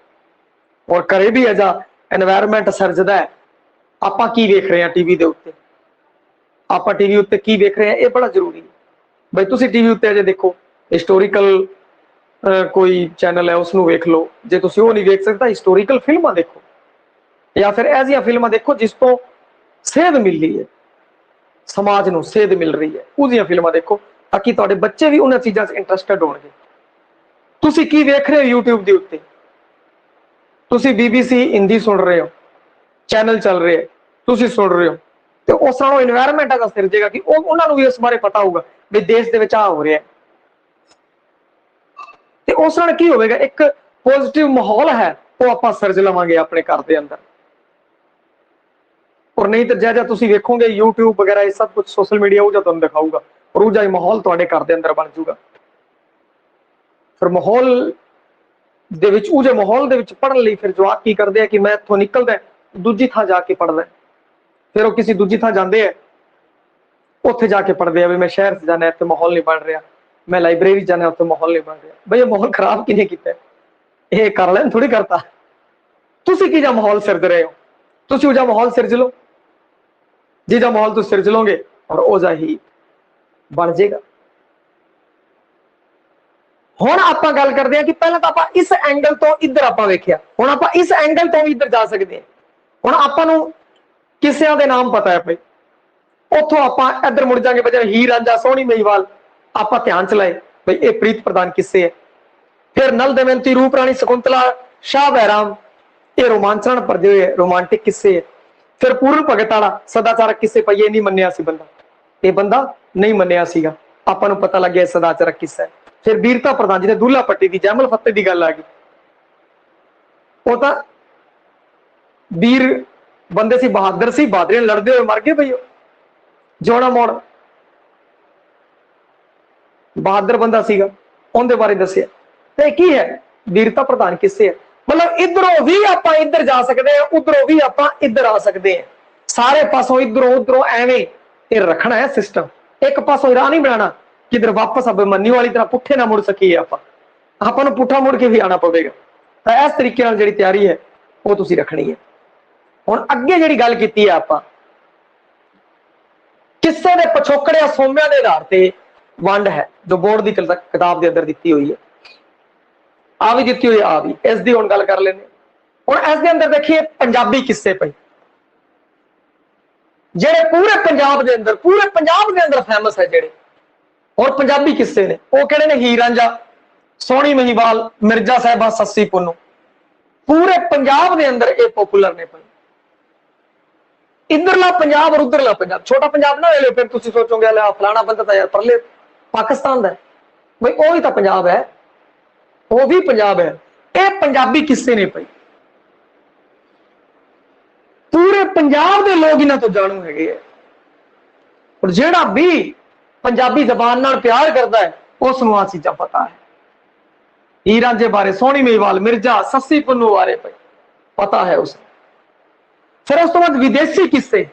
और घरे भी अजा एनवायरमेंट सिरजदा है। आपां की वेख रहे हैं टीवी दे उत्ते, आपां टीवी उत्ते की वेख रहे हैं, ये बड़ा जरूरी है भाई। तुसी टीवी उत्ते अजे देखो हिस्टोरिकल कोई चैनल है उसनों वेख लो, जे तुसी वो नहीं वेख सकता हिस्टोरिकल फिल्मां देखो, या फिर ऐसिया फिल्मां देखो जिस तो सेध मिल रही है, समाज नूं सेध मिल रही है, उहदियां फिल्मां देखो ताकि तुहाडे बच्चे भी उन्हां चीज़ां च इंटरस्टेड होणगे। तुसी की वेख रहे हो यूट्यूब दे उत्ते, तुसी BBC हिंदी सुन रहे हो, चैनल चल रहे हैं, तुसी सुन रहे हो, तो उस नालों एनवायरमेंट अगर सिरजेगा कि उन्हां नूं भी इस बारे पता होगा भी देश दे विच आ हो रहा है, ते उस नाल की होवेगा, एक पॉजिटिव माहौल है वो आपां सिरज लवांगे अपने घर दे अंदर। और नहीं तो जैसा तुसी वेखोगे यूट्यूब वगैरह ये सब कुछ सोशल मीडिया वो तुहानूं दिखाऊगा और वो माहौल तुहाडे घर दे अंदर बन जाऊगा। फिर माहौल दे विच उजे माहौल दे विच पढ़न लई फिर जवाक की करदे हैं कि मैं इत्थों निकलदा दूजी थां जाके पढ़दा, फिर वो किसी दूजी थां जांदे है, उत्थे जाके पढ़दे आ भी मैं शहर च जाना इत्थे माहौल नहीं बन रहा, मैं लाइब्रेरी जाना उत्थे माहौल नहीं बन रहा। भाई ये माहौल खराब किने कीता, ये कर लैन थोड़ी करता, तुसी किजा माहौल सिरज रहे हो, तुसी उजा माहौल सिरज लो, जिजा माहौल तुम सिरज लोगे और ओजा ही बन जाएगा। हुण आपां गल करदे हां कि पहले तो आपां इस एंगल तो इधर आपां वेखिया, हुण आपां इस एंगल तो भी इधर जा सकते हैं। हुण आपां नूं किसियां दे नाम पता है भाई, उथों आपां इधर मुड़ जाएंगे बजाय हीर रांझा सोहनी महिवाल आपां ध्यान च लाए भाई ये प्रीत प्रधान किस्से है। फिर नल दमयंती रूप रानी शकुंतला शाह बैराम ये रोमांचन भरदे हुए रोमांटिक किस्से है। फिर पूर्ण भगत वाला सदाचारक किस्से पई, नहीं मन्निया सी बंदा, ये बंदा नहीं मन्निया सीगा, आपां नूं पता लग गया सदाचारक किस्सा है। फिर वीरता प्रधान जिहदे दुल्ला भट्टी दी जैमल फत्ते दी गल आ गई, वो तां वीर बंदे सी, बहादुर सी, बहादुरी लड़दे हुए मर गए भई। जोड़ा मोड़ बहादुर बंदा सीगा, उनके बारे दसिया ते की है वीरता प्रधान किस्से है। मतलब इधरों भी आपां इधर जा सकते हैं, उधरों भी आपां इधर आ सकते हैं, सारे पासों इधरों उधरों एवें ये रखना है सिस्टम। एक पासों राह नहीं बनाना किधर वापस अभिमन्यु वाली तरह पुठे ना मुड़ सकीए, आपां नूं पुठा मुड़ के भी आना पवेगा। तो इस तरीके नाल जिहड़ी तैयारी है वो तुसीं रखनी है। हुण अगे जिहड़ी गल कीती है आपां किस्से दे पछोकड़िया सोमिया के आधार पर वंड है जो बोर्ड की किताब के अंदर दी हुई है, आ भी दी हुई आ भी, इसकी हुण गल कर लेने। हुण इस दे अंदर देखिए पंजाबी किस्से पई जेड़े पूरे पंजाब के अंदर फेमस है जेड़े, और पंजाबी किस्से ने वो किहड़े ने, हीर रांझा, सोहनी महिवाल, मिर्जा साहिबा, सस्सी पुन्नू, पूरे पंजाब के अंदर ये पॉपुलर ने पई। इधरला पंजाब और उधरला पंजाब, छोटा पंजाब ना ले लो फिर तुम सोचोगे फलाना बंदा तो यार परले पाकिस्तान का, भाई वो ही तो पंजाब है, वो भी पंजाब है। ये पंजाबी किस्से ने भाई, पूरे पंजाब के लोग इन्हां तो जाणू है, और जेड़ा भी पंजाबी जबान नाल प्यार करता है उसनूं आ चीज़ां पता है। हीर रांझे बारे, सोहनी महिवाल, मिर्जा, सस्सी पुन्नू बारे भाई पता है उसे। फिर उस तो बाद विदेशी किस्से,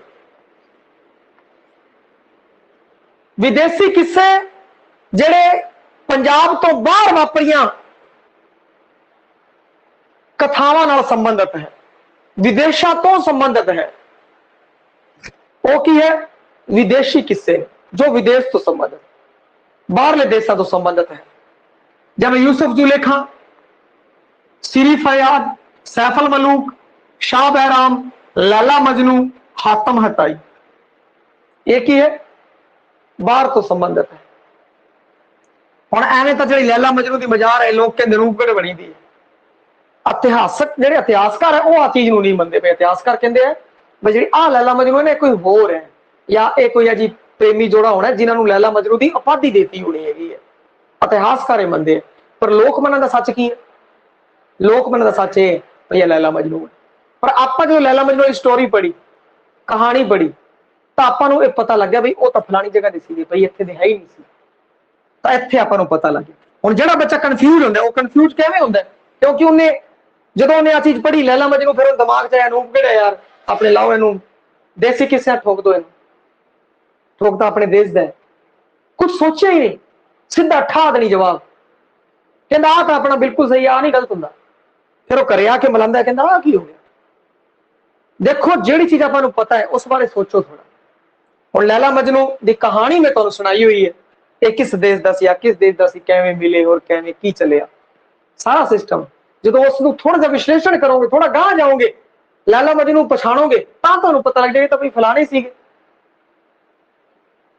विदेशी किस्से जेड़े पंजाब तो बाहर वापरियां कथावां नाल संबंधित है, विदेशों तो संबंधित है, वो की है विदेशी किस्से जो विदेश तो संबंधित, बाहरले देशों तो संबंधित है। जब यूसुफ जुलेखा, सिरी फयाद, सैफल मलूक, शाह बैराम, लैला मजनू, हातम हताई, एक ही है बाहर तो संबंधित है। हुण एवें तो जी लैला मजनू की मजार है, लोग कहते रूपगढ़ बनी दी, इतिहासक जेडे इतिहासकार है वो आ चीज नहीं मनते पे। इतिहासकार कहते हैं भाई जी आ लैला मजनू ने कोई होर है, या ये कोई अजी प्रेमी जोड़ा होना जिन्होंने लैला मजनू की उपाधि देती होनी है, इतिहासकार मनते हैं। पर लोक मना का सच की है, लोक मना का सच है भैया लैला मजनू है। पर आप जो लैला मजनू की स्टोरी पढ़ी, कहानी पढ़ी, ਤਾਂ ਆਪਾਂ ਨੂੰ ਇਹ ਪਤਾ ਲੱਗਿਆ ਬਈ ਉਹ ਤਾਂ ਫਲਾਣੀ ਜਗ੍ਹਾ ਦੇ ਸੀਗੇ, ਬਈ ਇੱਥੇ ਦੇ ਹੈ ਹੀ ਨਹੀਂ ਸੀ। ਤਾਂ ਇੱਥੇ ਆਪਾਂ ਨੂੰ ਪਤਾ ਲੱਗ ਗਿਆ। ਹੁਣ ਜਿਹੜਾ ਬੱਚਾ ਕਨਫਿਊਜ਼ ਹੁੰਦਾ, ਉਹ ਕਨਫਿਊਜ਼ ਕਿਵੇਂ ਹੁੰਦਾ? ਕਿਉਂਕਿ ਉਹਨੇ ਜਦੋਂ ਉਹਨੇ ਆ ਚੀਜ਼ ਪੜ੍ਹੀ ਲੈਲਾ ਮਜਨੂ, ਫਿਰ ਦਿਮਾਗ 'ਚ ਆਇਆ ਅਨੂਪ ਕਿਹੜਾ ਯਾਰ, ਆਪਣੇ ਲਾਓ ਇਹਨੂੰ ਦੇਸੀ ਕਿੱਸਿਆਂ ਠੋਕ ਦੋ, ਇਹਨੂੰ ਠੋਕ ਤਾਂ ਆਪਣੇ ਦੇਸ਼ ਦਾ। ਕੁਝ ਸੋਚਿਆ ਹੀ ਨਹੀਂ, ਸਿੱਧਾ ਠਾ ਦੇਣੀ ਜਵਾਬ, ਕਹਿੰਦਾ ਆਹ ਤਾਂ ਆਪਣਾ ਬਿਲਕੁਲ ਸਹੀ, ਆਹ ਨਹੀਂ ਗਲਤ ਹੁੰਦਾ। ਫਿਰ ਉਹ ਘਰੇ ਆ ਕੇ ਮਲਾਉਂਦਾ, ਕਹਿੰਦਾ ਆਹ ਕੀ ਹੋ ਗਿਆ। ਦੇਖੋ ਜਿਹੜੀ ਚੀਜ਼ ਆਪਾਂ ਨੂੰ ਪਤਾ ਹੈ ਉਸ ਬਾਰੇ ਸੋਚੋ ਥੋੜਾ। ਹੁਣ ਲੈਲਾ ਮਜਨੂ ਦੀ ਕਹਾਣੀ ਮੈਂ ਤੁਹਾਨੂੰ ਸੁਣਾਈ ਹੋਈ ਹੈ, ਇਹ ਕਿਸ ਦੇਸ਼ ਦਾ ਸੀ, ਆ ਕਿਸ ਦੇਸ਼ ਦਾ ਸੀ, ਕਿਵੇਂ ਮਿਲੇ और ਕਿਵੇਂ ਕੀ ਚੱਲਿਆ, ਸਾਰਾ ਸਿਸਟਮ। ਜਦੋਂ ਉਸ ਨੂੰ ਥੋੜਾ ਜਿਹਾ ਵਿਸ਼ਲੇਸ਼ਣ ਕਰੋਗੇ, ਥੋੜਾ ਗਾਂਹ ਜਾਓਗੇ, ਲੈਲਾ ਮਜਨੂ ਪਛਾਣੋਗੇ, ਤਾਂ ਤੁਹਾਨੂੰ ਪਤਾ ਲੱਗ ਜਾਏਗਾ ਤਾਂ ਵੀ ਫਲਾਣੇ ਸੀਗੇ।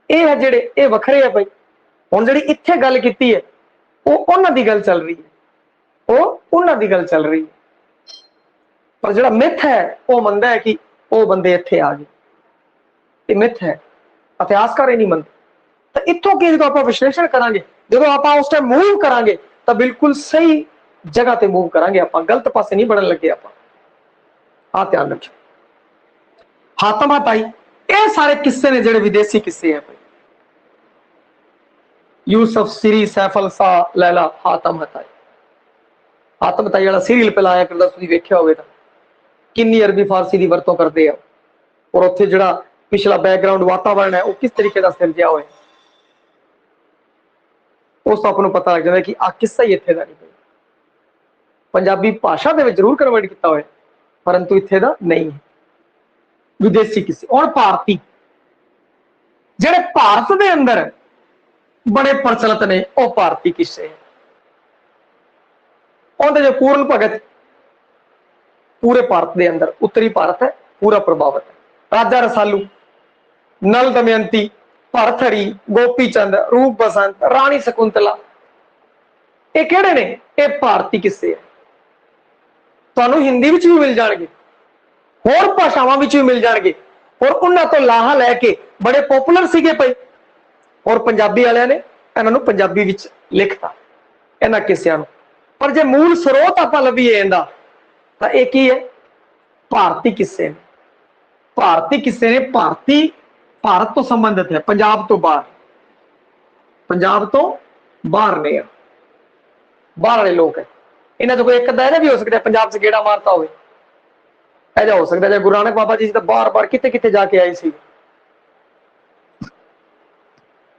ਇਹ ਹੈ ਜਿਹੜੇ ਇਹ ਵੱਖਰੇ ਆ ਭਾਈ। ਹੁਣ ਜਿਹੜੀ ਇੱਥੇ ਗੱਲ ਕੀਤੀ ਹੈ ਉਹ ਉਹਨਾਂ ਦੀ ਗੱਲ ਚੱਲ ਰਹੀ ਹੈ, ਉਹ ਉਹਨਾਂ ਦੀ ਗੱਲ ਚੱਲ ਰਹੀ ਹੈ। ਪਰ ਜਿਹੜਾ ਮਿੱਥ ਹੈ ਉਹ ਮੰਨਦਾ ਹੈ ਕਿ ਉਹ ਬੰਦੇ ਇੱਥੇ ਆ ਗਏ, ਇਹ ਮਿੱਥ ਹੈ, ਇਤਿਹਾਸਕਾਰ ਇਹ ਨਹੀਂ ਮੰਨਦੇ। ਤਾਂ ਇੱਥੋਂ ਕੀ ਜਦੋਂ ਆਪਾਂ ਵਿਸ਼ਲੇਸ਼ਣ ਕਰਾਂਗੇ, ਜਦੋਂ ਆਪਾਂ ਉਸ ਟਾਈਮ ਮੂਵ ਕਰਾਂਗੇ ਤਾਂ ਬਿਲਕੁਲ ਸਹੀ ਜਗ੍ਹਾ ਤੇ ਮੂਵ ਕਰਾਂਗੇ, ਆਪਾਂ ਗਲਤ ਪਾਸੇ ਨਹੀਂ ਬਣਨ ਲੱਗੇ। ਆਪਾਂ ਆਹ ਧਿਆਨ ਰੱਖਿਓ। ਹਾਤਮ ਹਤਾਈ, ਇਹ ਸਾਰੇ ਕਿੱਸੇ ਨੇ ਜਿਹੜੇ ਵਿਦੇਸ਼ੀ ਕਿੱਸੇ ਹੈ ਭਾਈ। यूसुफ सीरी सैफल सा लैला हातम हताई। हातम हताई वाला सीरियल पे लाया करदा, तुसीं वेखिया होवे तां किन्नी अरबी फारसी दी वरतों करदे आ, और उत्थे जिहड़ा पिछला बैकग्राउंड वातावरण है वो किस तरीके दा सिरजिया होए, उस तो आपां नूं पता लग जांदा कि आ किस्सा ही इत्थे दा नहीं। पंजाबी भाषा दे विच जरूर कन्वर्ट कीता होए, परंतु इत्थे दा नहीं है, विदेशी किस्से। और भारती जिहड़े भारत दे अंदर बड़े प्रचलित ने वो भारती किस्से। उनके जो पूर्ण भगत पूरे भारत के अंदर, उत्तरी भारत है पूरा प्रभावित है। राजा रसालू, नल दमयंती, भरथरी, गोपी चंद, रूप बसंत, रानी शकुंतला, ये किहड़े ने? ये भारती किस्से है। तुहानूं हिंदी विच भी मिल जाणगे, होर भाषावां विच भी मिल जाणगे, और उन्हां तों लाहा लैके बड़े पॉपुलर सीगे पई। और पंजाबी वालियां ने इन्हां नूं पंजाबी विच लिखता इन्हां किस्सियां नूं। पर जे मूल स्रोत आपां लभीए इहदा तां इह की है? भारती किस्से ने। भारती किस्से ने, भारती भारत तो संबंधित है, पंजाब तो बाहर, पंजाब तो बाहर ने, बाहर वाले लोग है। इन्हां चों कोई एक अद्धा इहदा भी हो सकदा है पंजाब च गेड़ा मारता होवे, इहदा हो सकदा है। गुरु नानक बाबा जी तां बार-बार किते-किते जाके आए सी,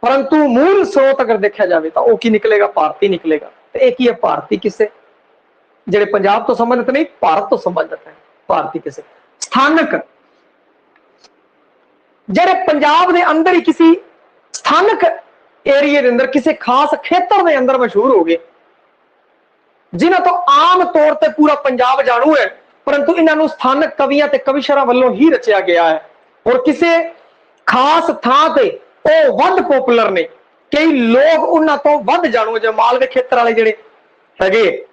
परंतु मूल स्रोत अगर देखा जाए तो वह की निकलेगा? भारती निकलेगा। तो एक ही है भारती किस्से, जेडे पंजाब तो संबंधित नहीं, भारत तो संबंधित है भारती किस्से। स्थानक जेडे पंजाब के अंदर ही किसी स्थानक एरिए के अंदर, किसी खास खेतर के अंदर मशहूर हो गए, जिन्हों तो आम तौर पर पूरा पंजाब जानू है, परंतु इन्हों स्थानक कवियां ते कविशरां वालों ही रचिया गया है। और किसी खास थां ते ਉਹ ਵੱਧ ਪੋਪੂਲਰ ਨੇ, ਕਈ ਲੋਕ ਉਹਨਾਂ ਤੋਂ ਵੱਧ ਜਾਣੂ। ਜੇ ਮਾਲਵੇ ਖੇਤਰ ਵਾਲੇ ਜਿਹੜੇ ਹੈਗੇ,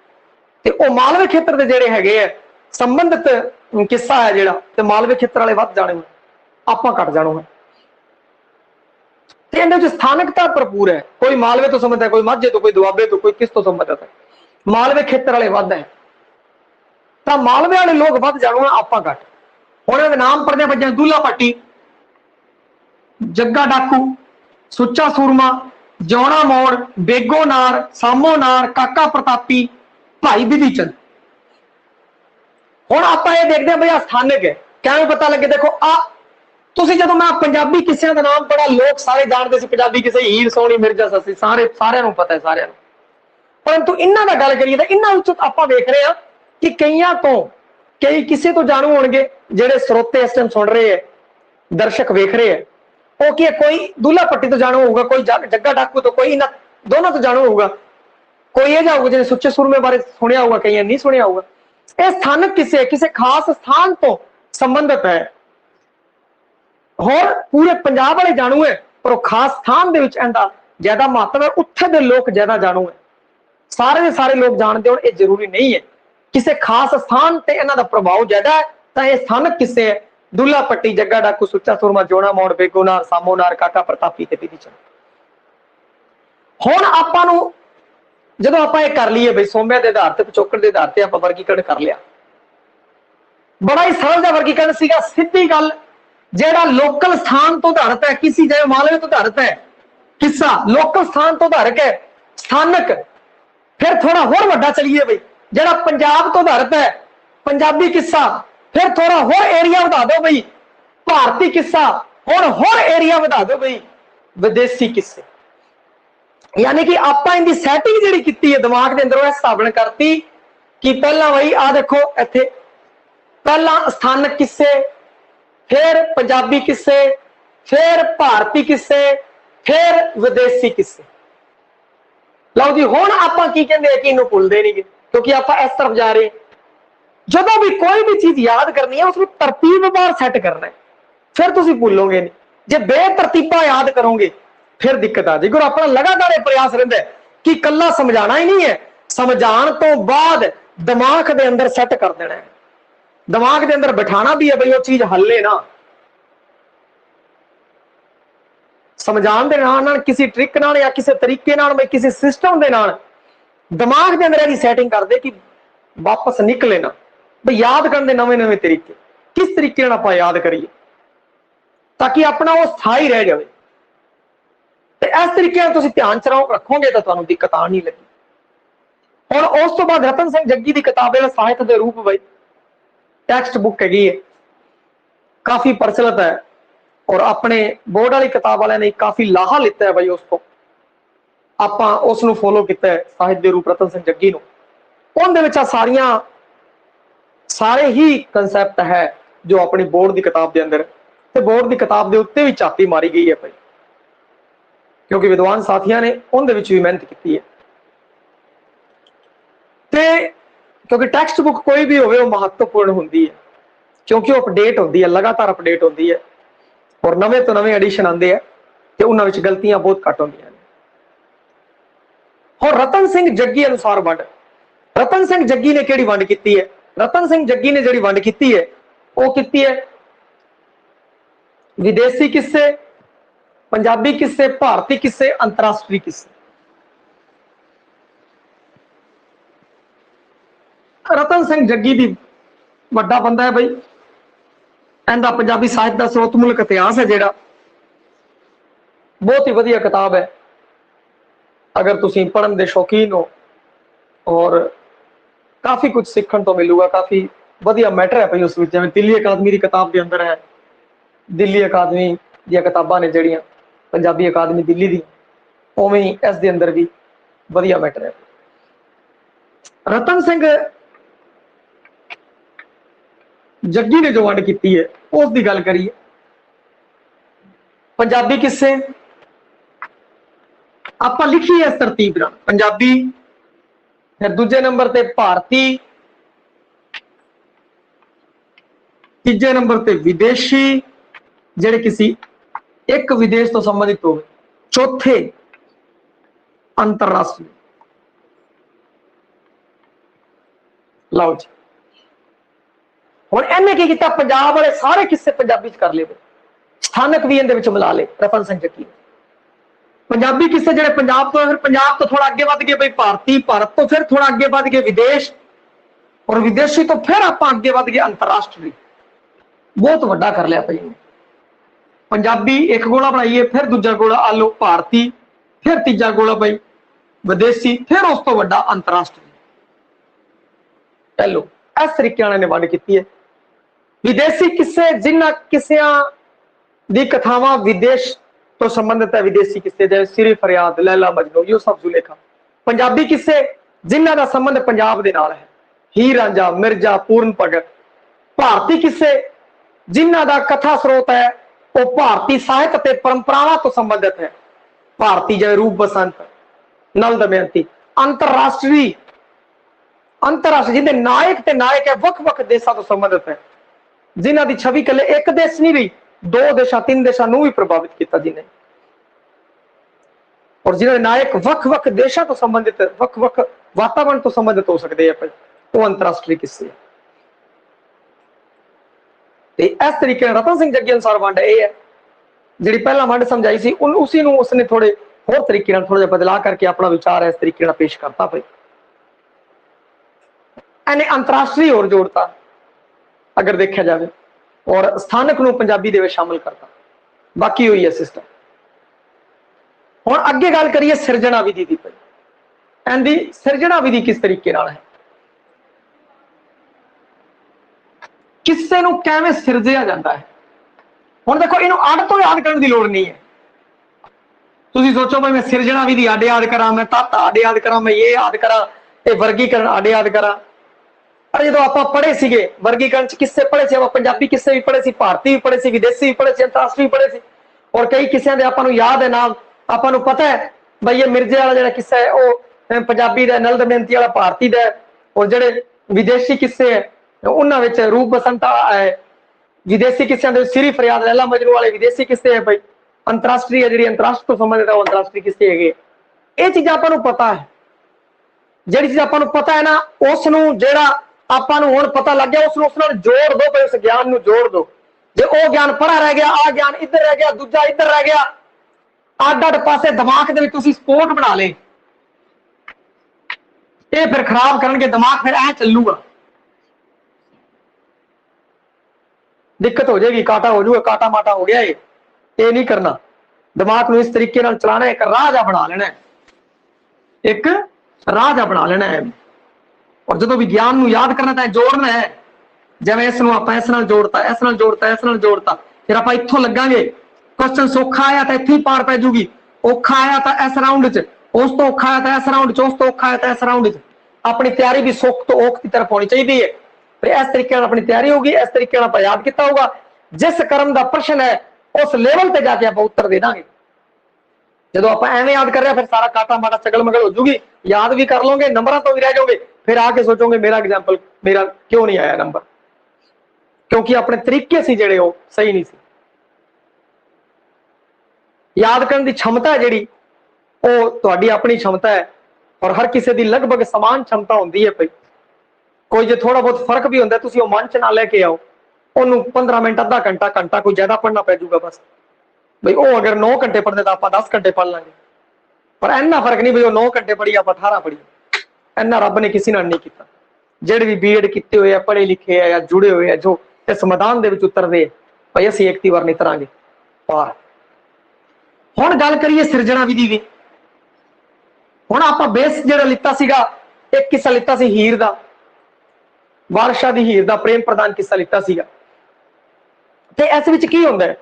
ਤੇ ਉਹ ਮਾਲਵੇ ਖੇਤਰ ਦੇ ਜਿਹੜੇ ਹੈਗੇ ਆ ਸੰਬੰਧਿਤ ਕਿੱਸਾ ਹੈ ਜਿਹੜਾ, ਤੇ ਮਾਲਵੇ ਖੇਤਰ ਵਾਲੇ ਵੱਧ ਜਾਣੂ, ਆਪਾਂ ਘੱਟ ਜਾਣੂ ਹੈ। ਤੇ ਇਹਦੇ ਵਿੱਚ ਸਥਾਨਕਤਾ ਭਰਪੂਰ ਹੈ, ਕੋਈ ਮਾਲਵੇ ਤੋਂ ਸੰਬੰਧਿਤ ਹੈ, ਕੋਈ ਮਾਝੇ ਤੋਂ, ਕੋਈ ਦੁਆਬੇ ਤੋਂ, ਕੋਈ ਕਿਸ ਤੋਂ ਸੰਬੰਧਿਤ ਹੈ। ਮਾਲਵੇ ਖੇਤਰ ਵਾਲੇ ਵੱਧ ਹੈ, ਤਾਂ ਮਾਲਵੇ ਵਾਲੇ ਲੋਕ ਵੱਧ ਜਾਣੂ ਹੈ, ਆਪਾਂ ਘੱਟ। ਹੁਣ ਇਹਦੇ ਨਾਮ ਪੜਦੇ ਬੱਚਿਆਂ, ਦੁੱਲਾ ਭੱਟੀ, जग्गा डाकू, सुच्चा सूरमा, जौना मोड़, बेगो नार, सामो नार, काका प्रतापी, भाई बिधि चंद। हुण आपां ये देखदे हां बई आ स्थानक है, किवें पता लगे? देखो आ तुसीं जदों मैं पंजाबी किस्सियां दा नाम पढ़ा, लोग सारे जानदे सी पंजाबी किस्से, हीर सोहणी, मिर्जा सस्सी, सारिआं नूं पता है सारिआं नूं। परंतु इन्हां दा गल करिए तां इन्हां विचों आपां वेख रहे हां कि कईयां तो कई किस्से तो जाणू होणगे, जिहड़े स्रोते इस टाइम सुण रहे हैं, दर्शक वेख रहे हैं, ਉਹ ਕੀ कोई दुल्ला पट्टी तो जाणू होगा, कोई जग्गा डाकू तो, कोई इन्हां दोनों तो जाणू होगा, कोई ये होगा जिन्हें सुच्चे सूरमे बारे सुनिया होगा, कई नहीं सुनिया होगा। यह स्थानक किसे किसी खास स्थान तो संबंधित है, और पूरे पंजाब वाले जाणू है, पर वो खास स्थान दे विच इहदा ज्यादा महत्व है, उत्थे दे लोग ज्यादा जाणू है। सारे दे सारे लोग जानते होण, ये जरूरी नहीं है। किसी खास स्थान ते इन्हां दा प्रभाव ज्यादा है, तां ये स्थानक किस्से है। दुल्ला पट्टी, जग्गा डाकू, सुच्चा सूरमा, जोड़ा मोड़, बेगोनार, सामोनार, काका प्रतापी ते बिधि चंद। हुण आपां नूं जदों आपां ये कर लईए बई सोमिਆਂ ਦੇ आधार ते, पिछोकड़ ਦੇ आधार ਤੇ ਆਪਾਂ वर्गीकरण कर लिया, बड़ा ही सरल जिहा वर्गीकरण सीगा। सीधी गल ਜਿਹੜਾ ਲੋਕਲ ਸਥਾਨ ਤੋਂ ਧਾਰਤ ਹੈ, ਕਿਸੇ ਜਿਵੇਂ ਮਾਲਵੇ ਤੋਂ ਧਾਰਤ ਹੈ ਕਿੱਸਾ, ਲੋਕਲ ਸਥਾਨ ਤੋਂ ਧਾਰਕ ਹੈ ਸਥਾਨਕ। ਫਿਰ ਥੋੜਾ ਹੋਰ ਵੱਡਾ ਚਲੀਏ ਬਈ, ਜਿਹੜਾ ਪੰਜਾਬ ਤੋਂ ਧਾਰਤ ਹੈ ਪੰਜਾਬੀ ਕਿੱਸਾ। ਫਿਰ ਥੋੜਾ ਹੋਰ ਏਰੀਆ ਵਧਾ ਦਿਓ ਬਈ, ਭਾਰਤੀ ਕਿੱਸਾ। ਹੁਣ ਹੋਰ ਏਰੀਆ ਵਧਾ ਦਿਓ ਬਈ, ਵਿਦੇਸ਼ੀ ਕਿੱਸੇ। यानी कि आप इनकी सैटिंग जी की दिमाग के अंदर इस हिसाब करती कि पहला बई आ देखो इत्थे पहला स्थानक किस्से, फिर पंजाबी किस्से, फिर भारतीय किस्से, फिर विदेशी किस्से। लो जी हुण आपां की कहंदे कि इहनूं भुलदे नहीं, क्योंकि आपां इस तरफ जा रहे। जदों भी कोई भी चीज याद करनी है उसको तरतीबवार सैट करना है, फिर तुसीं भुलोगे नहीं। जे बेतरतीबा याद करोगे फिर दिक्कत आ जाएगी। और अपना लगातार प्रयास रहता है कि कला समझाना ही नहीं है, समझाने तो बाद दिमाग के अंदर सैट कर देना है, दिमाग के अंदर बिठाना भी है भाई वो चीज हल्ले ना। समझाने के नाल किसी ट्रिक नाल या किसी तरीके नाल भाई किसी सिस्टम के नाल दिमाग के अंदर ऐसी सैटिंग कर दे कि वापस निकले ना। भाई याद करने नवे नवे तरीके, किस तरीके नाल आपां याद करिए ताकि अपना वो स्थाई रह जाए। इस तरीके ध्यान च रखोगे तो तुहानूं दिक्कत आ नहीं लगी। हुण उस तो बाद रतन सिंह जग्गी की किताब है साहित्य के रूप बई टैक्सट बुक हैगी है, काफी प्रचलित है और अपने बोर्ड वाली किताब वाले ने काफी लाहा लिता है बई। उसको आपां उसनूं फॉलो किया है साहित्य के रूप रतन सिंह जग्गी नूं। उहदे विच सारियां सारे ही कंसैप्ट है जो अपनी बोर्ड की किताब के अंदर ते बोर्ड की किताब के उत्ते भी छापी मारी गई है भाई, क्योंकि विद्वान साथियों ने उनके भी मेहनत की है। ते क्योंकि टैक्सट बुक कोई भी हो महत्वपूर्ण होंगी है, क्योंकि वो अपडेट होती है, लगातार अपडेट होती है और नवे तो नवे एडिशन आते हैं तो उन्होंने गलतियां बहुत घट होंगी। और रतन सिंह जग्गी अनुसार वंड, रतन सिंह जग्गी ने किहड़ी वंड की है? रतन सिंह जग्गी ने जिहड़ी वंड की है वो की है विदेशी किस्से, पंजाबी किस्से, भारतीय किस्से, अंतरराष्ट्रीय किस्से। रतन सिंह जग्गी भी वड्डा बंदा है भाई, इहदा पंजाबी साहित्य का स्रोतमूलक इतिहास है जिहड़ा बहुत ही वधिया किताब है। अगर तुसीं पढ़न दे शौकीन हो और काफ़ी कुछ सीखण तो मिलूगा, काफ़ी वधिया मैटर है भाई उस विच। जिवें दिल्ली अकादमी की किताब के अंदर है, दिल्ली अकादमी दी किताबां ने जिहड़ियां पंजाबी अकादमी दिल्ली दी, उवें ही इस दे अंदर भी वधिया मैटर है। रतन सिंह जग्गी ने जो वंड की है उसकी गल करिए। पंजाबी किस्से आप लिखिए इस तरतीब नाल, पंजाबी, फिर दूजे नंबर ते भारती, तीजे नंबर ते विदेशी जिहड़े किसी एक विदेश तो संबंधित हो, चौथे अंतरराष्ट्रीय। लो जी हुण इन्हें की किया, पंजाब वाले सारे किस्से पंजाबी कर ले, स्थानक भी इहदे विच मिला ले। रतन सिंह जग्गी पंजाबी किस्से जिहड़े पंजाब तो, फिर पंजाब तो थोड़ा अगे वध गए भाई भारती, भारत तो फिर थोड़ा अगे वध गए विदेश, और विदेशी तो फिर आप अगे वध गए अंतरराष्ट्रीय। बहुत वड्डा कर लिया भाई। पंजाबी एक गोला बनाइए, फिर दूजा गोला आलो भारती, फिर तीजा गोला भाई विदेशी, फिर उस तो वड्डा अंतरराष्ट्रीय। चलो इस तरीके ने वंड की है। विदेशी किस्से जिन्हां किस्सियां दी कथावां विदेश तो संबंधित है, विदेशी किस्से जैसे सिरी फरियाद, लैला मजनू, यूसुफ जुलेखा। पंजाबी किस्से जिन्हां दा संबंध पंजाब दे नाल है, हीर रांझा, मिर्जा, पूर्ण भगत। भारतीय किस्से जिन्हां दा कथा स्रोत है वो भारतीय साहित्य ते परंपरावां तो संबंधित है, भारतीय जैसे रूप बसंत, नल दमयंती। अंतरराष्ट्रीय, अंतरराष्ट्रीय जिन्हें नायक ते नायक है वख-वख देशों तो संबंधित है, जिन्हां दी छवि कले एक देश नहीं रही, दो देशों तीन देशों नूं भी प्रभावित किया जिन्हें, और जिन्हें नायक वख-वख देशों तो संबंधित, वख-वख वातावरण तो संबंधित हो सकते हैं, वो अंतरराष्ट्रीय किस्से। इस तरीके रतन सिंह जग्गी अनुसार वंड यह है, जी पहला वंड समझाई सी उसी नूं उसने थोड़े होर तरीके नाल थोड़ा जिहा बदला करके अपना विचार इस तरीके नाल पेश करता भाई। इन्हें अंतरराष्ट्रीय और जोड़ता अगर देखा जाए, और स्थानक नूं पंजाबी दे विच शामिल करता। बाकी हुई है सिस्टम। हुण अगे गल करिए सिरजना विधि की। इहदी सिरजना विधि किस तरीके नाल है, किस्से नूं किवें सिरजिया जाता है। हुण देखो इहनूं अड तो याद करने की लोड़ नहीं है। तुसीं सोचो भाई मैं सिरजना विधि अड याद करा, मैं तत्त अड याद करा, मैं ये याद करा, ये वर्गीकरण अड याद करा। अरे जो आप पढ़े सीगे वर्गीकरण किस्से पढ़े से, आप पंजाबी किस्से भी पढ़े सी, भारतीय भी पढ़े सी, विदेशी भी पढ़े सी, अंतरराष्ट्रीय भी पढ़े सी, और कई किस्सियां दे आपां नूं याद है नाम, आपां नूं पता है भाई ये मिर्जे वाला जिहड़ा किस्सा है वो पंजाबी दा, नल दमयंती वाला भारती दा, और जिहड़े विदेशी किस्से है उन्हां विच रूप बसंत है, विदेशी किस्सियां दे सिरी फरियाद लैला मजनू वाले विदेशी किस्से है, भाई अंतरराष्ट्रीय है जिहड़ी अंतरराष्ट्र तो संबंधित है वो अंतरराष्ट्रीय किस्से हैगे। ये चीज़ आपां नूं पता है, जिहड़ी चीज़ आपां नूं पता है ना उस नूं जिहड़ा आपां नूं हुण पता लग गया उस नाल जोड़ दो, भाई उस ज्ञान नूं जोड़ दो। जे ओ ज्ञान परा रह गया, आ ज्ञान इधर रह गया, दूजा इधर रह गया, अड अड पासे दिमाग दे विच तुसीं स्पोर्ट बना ले, ये फिर खराब करनगे दिमाग, फिर ऐ चलूगा, दिक्कत हो जाएगी, काटा हो जाऊगा, काटा माटा हो गया ये नहीं करना। दिमाग नूं इस तरीके नाल चलाना, एक राह जा बना लेना, एक राह जा बना लेना है। और जो भी ज्ञान नूं याद करना तो जोड़ना है, जिवें इस नूं आपां इस नाल जोड़ता, इस नाल जोड़ता, इस नाल जोड़ता, फिर आपां इत्थों लगांगे। क्वेश्चन सौखा आया तो इत्थे ही पार पै जूगी, औखा आया तो इस राउंड च, उस तो औखा आया तो इस राउंड च, उस तो औखा आया तो इस राउंड च। अपनी तैयारी भी सुख तो औख की तरफ होनी चाहिए है। फिर इस तरीके नाल अपनी तैयारी होगी, इस तरीके नाल आपां याद किया होगा। जिस कर्म का प्रश्न है उस लेवल पर जाके आप उत्तर दे देंगे। जो आप एवं याद कर रहे हैं फिर सारा काटा माटा चगल मगल हो जूगी, याद भी कर लोगे, नंबर तो भी रह जाओगे, फिर आके सोचोगे मेरा एग्जाम्पल मेरा क्यों नहीं आया नंबर, क्योंकि अपने तरीके से जेड़े हो सही नहीं सी। याद करने की क्षमता है जी वो अपनी क्षमता है, और हर किसी की लगभग समान क्षमता होती है। भाई कोई जो थोड़ा बहुत फर्क भी होता है, तुम मन च ना लैके आओ, उन्होंने 15 मिनट अद्धा घंटा घंटा कोई ज्यादा पढ़ना पै जूगा बस। भाई वो अगर 9 घंटे पढ़ने तो आप 10 घंटे पढ़ लेंगे, पर इन्ना फर्क नहीं भाई वो 9 घंटे पढ़ी आप 18 पढ़ी, इन्ना रब ने किसी ने नहीं किया। जेडे भी बीएड किए हुए है, पढ़े लिखे है या जुड़े हुए है, जो इस मैदान के उतरते भाई असीं एक बार नहीं तरांगे पार। हुण गल करिए सिरजना विधि की। हुण आपां बेस जिहड़ा लिता सीगा, एक किस्सा लिता सी हीर दा, वारशाह दी हीर दा प्रेम प्रधान किस्सा लिता सीगा। ते इस विच की हुंदा है,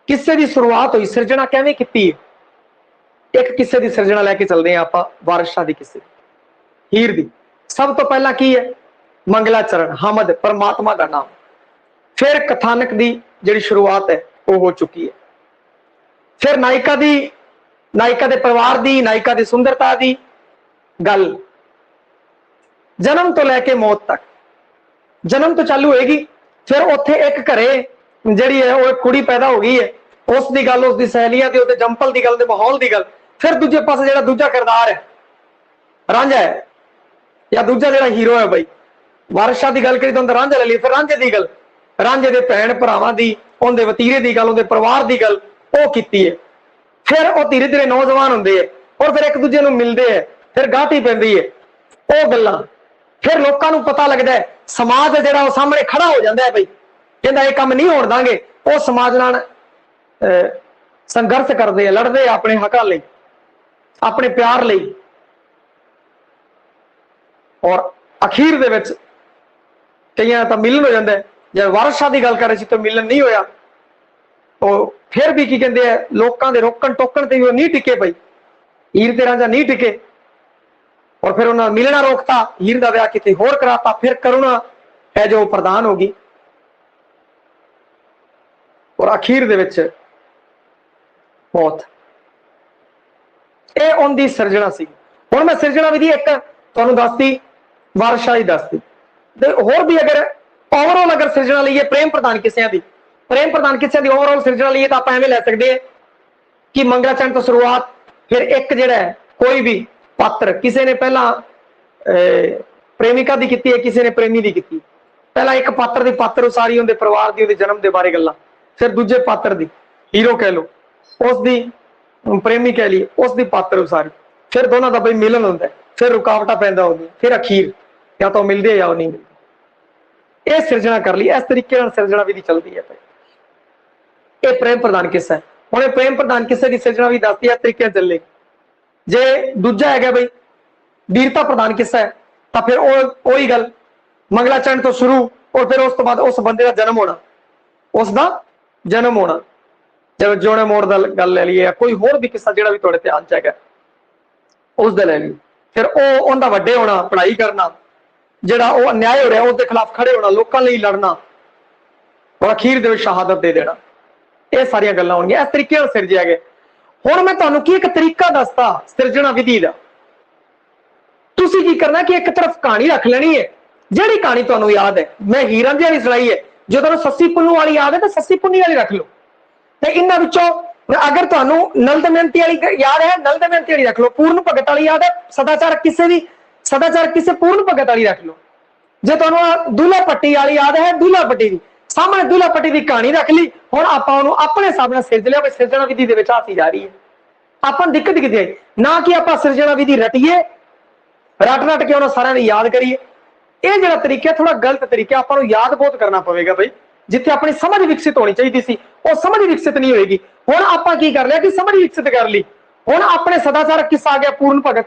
किस्से की शुरुआत हुई, सिरजना किवें कीती है। एक किस्से की सिरजना लैके चलते हैं आपां, वारशाह दी किस्से हीर दी। सब तो पहला की है मंगलाचरण, हमद परमात्मा का नाम। फिर कथानक दी जिहड़ी शुरुआत है वो हो चुकी है। फिर नायिका दी, नायिका दे परिवार दी, नायिका दी सुंदरता दी गल, जन्म तो लैके मौत तक। जन्म तो चालू होएगी, फिर उत्थे एक घरे जिहड़ी है वो कुड़ी पैदा हो गई है, उसकी गल, उसकी सहेलियां दी, उसके जंपल की गल, माहौल की गल। फिर दूजे पासे जिहड़ा दूजा किरदार है रांझा है, या दूजा जिहड़ा हीरो है भाई वारशाह की गल करी तो रांझा ले ली, फिर रांझे की गल, रांझे के भैन भरावां दी, उनके वतीरे की गल, उनके परिवार की गल वो कीती है। फिर वो धीरे धीरे नौजवान होंगे है और फिर एक दूजे को मिलते हैं, फिर गाठी पैंदी है वो गल्लां। फिर लोगों को पता लगता है, समाज जिहड़ा सामने खड़ा हो जाता है, भाई कहता यह काम नहीं होण दांगे। वो समाज नाल संघर्ष करते हैं, लड़ते हैं अपने हकों लई, अपने प्यार लई, और अखीर दे विच कईयां दा मिलन हो जाता है। जब वारशाह की गल कर रहे थे तो मिलन नहीं होया, तो फिर भी की कहते हैं लोगों के रोकन टोकन ते भी वो नहीं टिके, भाई हीर ते रांझा नहीं टिके, और फिर उन्होंने मिलना रोकता, हीर का ब्याह किते होर कराता। फिर करुणा है जो प्रधान होगी, और अखीर दे विच मौत। ये उनकी सिरजना सी। हुण मैं सिरजना विधि एक तुहानूं दसती, वारशाही दसती, ते होर भी अगर ओवरऑल अगर सिरजना लीए प्रेम प्रधान किस्सियां दी, प्रेम प्रधान किस्सियां दी ओवरऑल सिरजना लीए तो आपां एवें लै सकदे हैं कि मंगलाचरण तो शुरुआत, फिर एक जिहड़ा है कोई भी पात्र, किसी ने पहला प्रेमिका दी कीती है, किसी ने प्रेमी दी कीती। पहला एक पात्र दी पात्र उसारी, उनके परिवार दी, उहदे जन्म दे बारे गल्लां। फिर दूजे पात्र दी, हीरो कह लो, उसदी प्रेमी कह ली, उसदी पात्र उसारी। फिर दोनों का भाई मिलन होंदा है, फिर रुकावटा पैदा होंदी, फिर अखीर या तो मिलते या नहीं मिलते। ਇਹ ਸਿਰਜਣਾ ਕਰ ਲਈ। ਇਸ ਤਰੀਕੇ ਨਾਲ ਸਿਰਜਣਾ ਵਿਧੀ ਚੱਲਦੀ ਹੈ। ਇਹ ਪ੍ਰੇਮ ਪ੍ਰਧਾਨ ਕਿੱਸਾ ਹੈ। ਹੁਣ ਇਹ ਪ੍ਰੇਮ ਪ੍ਰਧਾਨ ਕਿੱਸੇ ਦੀ ਸਿਰਜਣਾ ਵੀ ਦੱਸਦੀ ਹੈ, ਤਰੀਕੇ ਚੱਲੇ। ਜੇ ਦੂਜਾ ਹੈਗਾ ਬਈ ਵੀਰਤਾ ਪ੍ਰਧਾਨ ਕਿੱਸਾ ਹੈ, ਤਾਂ ਫਿਰ ਉਹੀ ਗੱਲ ਮੰਗਲਾਚਰਨ ਤੋਂ ਸ਼ੁਰੂ, ਔਰ ਫਿਰ ਉਸ ਤੋਂ ਬਾਅਦ ਉਸ ਬੰਦੇ ਦਾ ਜਨਮ ਹੋਣਾ, ਉਸ ਦਾ ਜਨਮ ਹੋਣਾ। ਜਿਵੇਂ ਜਿਉਣੇ ਮੋੜ ਦਾ ਗੱਲ ਲੈ ਲਈਏ, ਕੋਈ ਹੋਰ ਵੀ ਕਿੱਸਾ ਜਿਹੜਾ ਵੀ ਤੁਹਾਡੇ ਧਿਆਨ ਚ ਹੈਗਾ ਉਸ ਦਾ ਲੈ ਲਈਏ। ਫਿਰ ਉਹਦਾ ਵੱਡੇ ਹੋਣਾ, ਪੜ੍ਹਾਈ ਕਰਨਾ, ਜਿਹੜਾ ਉਹ ਅਨਿਆਏ ਹੋ ਰਿਹਾ ਉਹਦੇ ਖਿਲਾਫ ਖੜੇ ਹੋਣਾ, ਲੋਕਾਂ ਲਈ ਲੜਨਾ, ਔਰ ਅਖੀਰ ਦੇ ਵਿੱਚ ਸ਼ਹਾਦਤ ਦੇ ਦੇਣਾ। ਇਹ ਸਾਰੀਆਂ ਗੱਲਾਂ ਹੋਣਗੀਆਂ। ਇਸ ਤਰੀਕੇ ਨਾਲ ਸਿਰਜਿਆ ਗਿਆ। ਹੁਣ ਮੈਂ ਤੁਹਾਨੂੰ ਕੀ ਇੱਕ ਤਰੀਕਾ ਦੱਸਦਾ ਸਿਰਜਣਾ ਵਿਧੀ ਦਾ। ਤੁਸੀਂ ਕੀ ਕਰਨਾ ਕਿ ਇੱਕ ਤਰਫ ਕਹਾਣੀ ਰੱਖ ਲੈਣੀ ਹੈ, ਜਿਹੜੀ ਕਹਾਣੀ ਤੁਹਾਨੂੰ ਯਾਦ ਹੈ। ਮੈਂ ਹੀਰ ਰਾਂਝੇ ਵਾਲੀ ਸੁਣਾਈ ਹੈ, ਜੇ ਤੁਹਾਨੂੰ ਸੱਸੀ ਪੁੰਨੂ ਵਾਲੀ ਯਾਦ ਹੈ ਤਾਂ ਸੱਸੀ ਪੁੰਨੀ ਵਾਲੀ ਰੱਖ ਲਓ। ਤੇ ਇਹਨਾਂ ਵਿੱਚੋਂ ਅਗਰ ਤੁਹਾਨੂੰ ਨਲ ਦਮਯੰਤੀ ਵਾਲੀ ਯਾਦ ਹੈ, ਨਲ ਦਮਯੰਤੀ ਵਾਲੀ ਰੱਖ ਲਓ। ਪੂਰਨ ਭਗਤ ਵਾਲੀ ਯਾਦ ਹੈ, ਸਦਾਚਾਰ ਕਿਸੇ ਵੀ ਸਦਾਚਾਰ ਕਿਸੇ ਪੂਰਨ ਭਗਤ ਵਾਲੀ ਰੱਖ ਲਓ। ਜੇ ਤੁਹਾਨੂੰ ਦੁੱਲਾ ਭੱਟੀ ਵਾਲੀ ਯਾਦ ਹੈ, ਦੁੱਲਾ ਭੱਟੀ ਦੀ ਸਾਹਮਣੇ ਦੁੱਲਾ ਭੱਟੀ ਦੀ ਕਹਾਣੀ ਰੱਖ ਲਈ। ਹੁਣ ਆਪਾਂ ਉਹਨੂੰ ਆਪਣੇ ਹਿਸਾਬ ਨਾਲ ਸਿਰਜ ਲਿਆ। ਬਈ ਸਿਰਜਣਾ ਵਿਧੀ ਦੇ ਵਿੱਚ ਆਤੀ ਜਾ ਰਹੀ ਹੈ। ਆਪਾਂ ਨੂੰ ਦਿੱਕਤ ਕਿੱਥੇ ਆਈ? ਨਾ ਕਿ ਆਪਾਂ ਸਿਰਜਣਾ ਵਿਧੀ ਰਟੀਏ, ਰਟ ਕੇ ਉਹਨਾਂ ਸਾਰਿਆਂ ਨੂੰ ਯਾਦ ਕਰੀਏ। ਇਹ ਜਿਹੜਾ ਤਰੀਕਾ ਥੋੜਾ ਗਲਤ ਤਰੀਕਾ। ਆਪਾਂ ਨੂੰ ਯਾਦ ਬਹੁਤ ਕਰਨਾ ਪਵੇਗਾ ਬਈ। ਜਿੱਥੇ ਆਪਣੀ ਸਮਝ ਵਿਕਸਿਤ ਹੋਣੀ ਚਾਹੀਦੀ ਸੀ, ਉਹ ਸਮਝ ਵਿਕਸਿਤ ਨਹੀਂ ਹੋਏਗੀ। ਹੁਣ ਆਪਾਂ ਕੀ ਕਰ ਲਿਆ ਕਿ ਸਮਝ ਵਿਕਸਿਤ ਕਰ ਲਈ। ਹੁਣ ਆਪਣੇ ਸਦਾਚਾਰਕ ਕਿੱਸਾ ਆ ਗਿਆ ਪੂਰਨ ਭਗਤ।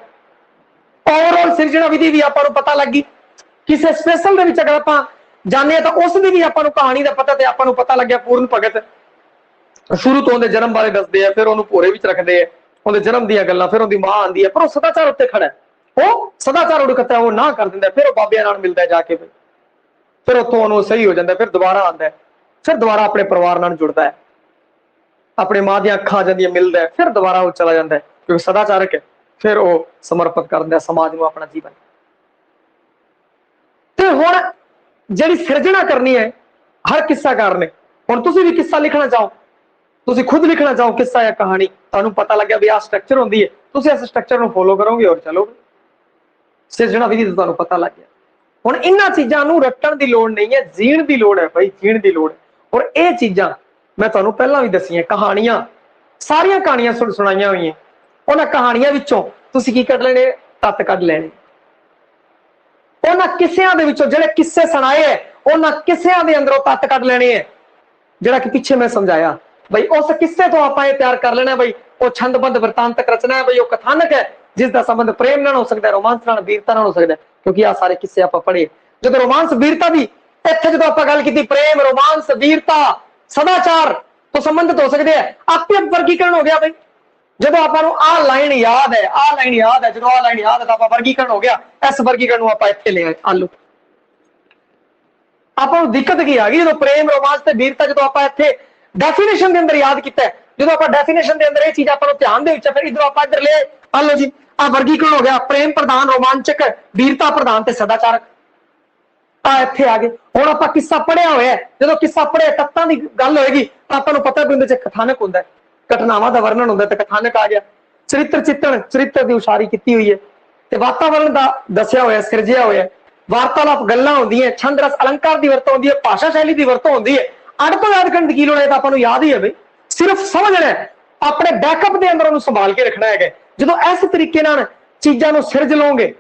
ਓਵਰਆਲ ਸਿਰਜਣਾ ਵਿਧੀ ਵੀ ਆਪਾਂ ਨੂੰ ਪਤਾ ਲੱਗ ਗਈ। ਕਿਸੇ ਸਪੈਸ਼ਲ ਦੇ ਵਿੱਚ ਅਗਰ ਆਪਾਂ ਜਾਣੇ ਤਾਂ ਉਸ ਦੀ ਵੀ ਆਪਾਂ ਨੂੰ ਕਹਾਣੀ ਦਾ ਪਤਾ, ਤੇ ਆਪਾਂ ਨੂੰ ਪਤਾ ਲੱਗਿਆ ਪੂਰਨ ਭਗਤ ਸ਼ੁਰੂ ਤੋਂ ਉਹਦੇ ਜਨਮ ਬਾਰੇ ਦੱਸਦੇ ਆ, ਫਿਰ ਉਹਨੂੰ ਭੋਰੇ ਵਿੱਚ ਰੱਖਦੇ ਆ, ਉਹਦੇ ਜਨਮ ਦੀਆਂ ਗੱਲਾਂ, ਫਿਰ ਉਹਦੀ ਮਾਂ ਆਉਂਦੀ ਹੈ, ਪਰ ਉਹ ਸਦਾਚਾਰ ਉੱਤੇ ਖੜਾ ਹੈ। ਉਹ ਸਦਾਚਾਰ ਉੜਕਤਾ ਉਹ ਨਾ ਕਰ ਦਿੰਦਾ, ਫਿਰ ਉਹ ਬਾਬਿਆਂ ਨਾਲ ਮਿਲਦਾ ਜਾ ਕੇ, ਫਿਰ ਉੱਥੋਂ ਉਹਨੂੰ ਸਹੀ ਹੋ ਜਾਂਦਾ, ਫਿਰ ਦੁਬਾਰਾ ਆਉਂਦਾ, ਫਿਰ ਦੁਬਾਰਾ ਆਪਣੇ ਪਰਿਵਾਰ ਨਾਲ ਜੁੜਦਾ ਹੈ, ਆਪਣੇ ਮਾਂ ਦੀਆਂ ਅੱਖਾਂ ਆ ਜਾਂਦੀਆਂ, ਮਿਲਦਾ ਹੈ, ਫਿਰ ਦੁਬਾਰਾ ਉਹ ਚਲਾ ਜਾਂਦਾ ਹੈ ਕਿਉਂਕਿ ਸਦਾਚਾਰਕ ਹੈ। ਫਿਰ ਉਹ ਸਮਰਪਿਤ ਕਰ ਦਿੰਦਾ ਸਮਾਜ ਨੂੰ ਆਪਣਾ ਜੀਵਨ। ਤੇ ਹੁਣ ਜਿਹੜੀ ਸਿਰਜਣਾ ਕਰਨੀ ਹੈ ਹਰ ਕਿੱਸਾਕਾਰ ਨੇ। ਹੁਣ ਤੁਸੀਂ ਵੀ ਕਿੱਸਾ ਲਿਖਣਾ ਚਾਹੋ, ਤੁਸੀਂ ਖੁਦ ਲਿਖਣਾ ਚਾਹੋ ਕਿੱਸਾ ਜਾਂ ਕਹਾਣੀ, ਤੁਹਾਨੂੰ ਪਤਾ ਲੱਗਿਆ ਵੀ ਆਹ ਸਟਰਕਚਰ ਹੁੰਦੀ ਹੈ, ਤੁਸੀਂ ਇਸ ਸਟਰਕਚਰ ਨੂੰ ਫੋਲੋ ਕਰੋਗੇ ਔਰ ਚਲੋਗੇ। ਸਿਰਜਣਾ ਵਿਧੀ ਤਾਂ ਤੁਹਾਨੂੰ ਪਤਾ ਲੱਗ ਗਿਆ। ਹੁਣ ਇਹਨਾਂ ਚੀਜ਼ਾਂ ਨੂੰ ਰੱਟਣ ਦੀ ਲੋੜ ਨਹੀਂ ਹੈ, ਜੀਣ ਦੀ ਲੋੜ ਹੈ ਭਾਈ, ਜੀਣ ਦੀ ਲੋੜ ਹੈ। ਔਰ ਇਹ ਚੀਜ਼ਾਂ ਮੈਂ ਤੁਹਾਨੂੰ ਪਹਿਲਾਂ ਵੀ ਦੱਸੀਆਂ, ਕਹਾਣੀਆਂ ਸਾਰੀਆਂ ਕਹਾਣੀਆਂ ਸੁਣਾਈਆਂ ਹੋਈਆਂ। ਉਹਨਾਂ ਕਹਾਣੀਆਂ ਵਿੱਚੋਂ ਤੁਸੀਂ ਕੀ ਕੱਢ ਲੈਣੇ? ਤੱਤ ਕੱਢ ਲੈਣੇ। ਉਹਨਾਂ ਕਿੱਸਿਆਂ ਦੇ ਵਿੱਚੋਂ ਜਿਹੜੇ ਕਿੱਸੇ ਸੁਣਾਏ ਹੈ, ਉਹਨਾਂ ਕਿੱਸਿਆਂ ਦੇ ਅੰਦਰੋਂ ਤੱਤ ਕੱਢ ਲੈਣੇ ਹੈ, ਜਿਹੜਾ ਕਿ ਪਿੱਛੇ ਮੈਂ ਸਮਝਾਇਆ। ਬਈ ਉਸ ਕਿੱਸੇ ਤੋਂ ਆਪਾਂ ਇਹ ਤਿਆਰ ਕਰ ਲੈਣਾ ਬਈ ਉਹ ਛੰਦਬੱਧ ਵਰਤਾਂਤਕ ਰਚਨਾ ਹੈ, ਬਈ ਉਹ ਕਥਾਨਕ ਹੈ ਜਿਸ ਦਾ ਸੰਬੰਧ ਪ੍ਰੇਮ ਨਾਲ ਹੋ ਸਕਦਾ, ਰੋਮਾਂਸ ਨਾਲ, ਵੀਰਤਾ ਨਾਲ ਹੋ ਸਕਦਾ, ਕਿਉਂਕਿ ਆਹ ਸਾਰੇ ਕਿੱਸੇ ਆਪਾਂ ਪੜ੍ਹੇ। ਜਦੋਂ ਰੋਮਾਂਸ ਵੀਰਤਾ ਦੀ ਇੱਥੇ ਜਦੋਂ ਆਪਾਂ ਗੱਲ ਕੀਤੀ, ਪ੍ਰੇਮ, ਰੋਮਾਂਸ, ਵੀਰਤਾ, ਸਦਾਚਾਰ ਤੋਂ ਸੰਬੰਧਿਤ ਹੋ ਸਕਦੇ ਆ, ਆਪੇ ਵਰਗੀਕਰਨ ਹੋ ਗਿਆ ਬਈ। ਜਦੋਂ ਆਪਾਂ ਨੂੰ ਆਹ ਲਾਈਨ ਯਾਦ ਹੈ, ਆਹ ਲਾਈਨ ਯਾਦ ਹੈ, ਜਦੋਂ ਆਹ ਲਾਈਨ ਯਾਦ ਹੈ ਤਾਂ ਆਪਾਂ ਵਰਗੀਕਰਨ ਹੋ ਗਿਆ। ਇਸ ਵਰਗੀਕਰਨ ਨੂੰ ਆਪਾਂ ਇੱਥੇ ਲੈ ਆਏ। ਆਲੂ ਆਪਾਂ ਨੂੰ ਦਿੱਕਤ ਕੀ ਆ ਗਈ? ਜਦੋਂ ਪ੍ਰੇਮ, ਰੋਮਾਂਸ ਤੇ ਵੀਰਤਾ ਜਦੋਂ ਆਪਾਂ ਇੱਥੇ ਡੈਫੀਨੇਸ਼ਨ ਦੇ ਅੰਦਰ ਯਾਦ ਕੀਤਾ, ਜਦੋਂ ਆਪਾਂ ਡੈਫੀਨੇਸ਼ਨ ਦੇ ਅੰਦਰ ਇਹ ਚੀਜ਼ ਆਪਾਂ ਨੂੰ ਧਿਆਨ ਦੇ ਵਿੱਚ, ਫਿਰ ਇਧਰੋਂ ਆਪਾਂ ਇੱਧਰ ਲੈ ਆਲੋ ਜੀ, ਆਹ ਵਰਗੀਕਰਨ ਹੋ ਗਿਆ। ਪ੍ਰੇਮ ਪ੍ਰਧਾਨ, ਰੋਮਾਂਚਕ, ਵੀਰਤਾ ਪ੍ਰਧਾਨ ਤੇ ਸਦਾਚਾਰਕ। ਆ ਇੱਥੇ ਆ ਗਏ। ਹੁਣ ਆਪਾਂ ਕਿੱਸਾ ਪੜਿਆ ਹੋਇਆ, ਜਦੋਂ ਕਿੱਸਾ ਪੜਿਆ ਤੱਤਾਂ ਦੀ ਗੱਲ ਹੋਏਗੀ ਤਾਂ ਆਪਾਂ ਨੂੰ ਪਤਾ ਵੀ ਉਹਦੇ ਚ ਕਥਾਨਕ ਹੁੰਦਾ, ਘਟਨਾਵਾਂ ਦਾ ਵਰਣਨ ਹੁੰਦਾ, ਤੇ ਕਥਾਨਕ ਆ ਗਿਆ। ਚਰਿੱਤਰ ਚਿੱਤਣ, ਚਰਿੱਤਰ ਦੀ ਉਸਾਰੀ ਕੀਤੀ ਹੋਈ ਹੈ, ਤੇ ਵਾਤਾਵਰਣ ਦਾ ਦੱਸਿਆ ਹੋਇਆ, ਸਿਰਜਿਆ ਹੋਇਆ। ਵਾਰਤਾਲਾਪ ਗੱਲਾਂ ਹੁੰਦੀਆਂ, ਛੰਦ ਰਸ ਅਲੰਕਾਰ ਦੀ ਵਰਤੋਂ ਹੁੰਦੀ ਹੈ, ਭਾਸ਼ਾ ਸ਼ੈਲੀ ਦੀ ਵਰਤੋਂ ਹੁੰਦੀ ਹੈ। ਅੱਡ ਤੋਂ ਯਾਦ ਕਰਨ ਦੀ ਕੀ ਲੋੜ ਹੈ? ਤਾਂ ਆਪਾਂ ਨੂੰ ਯਾਦ ਹੀ ਹੈ ਬਈ, ਸਿਰਫ ਸਮਝਣਾ ਹੈ, ਆਪਣੇ ਬੈਕਅਪ ਦੇ ਅੰਦਰ ਉਹਨੂੰ ਸੰਭਾਲ ਕੇ ਰੱਖਣਾ ਹੈਗਾ। ਜਦੋਂ ਇਸ ਤਰੀਕੇ ਨਾਲ ਚੀਜ਼ਾਂ ਨੂੰ ਸਿਰਜ ਲਓਗੇ,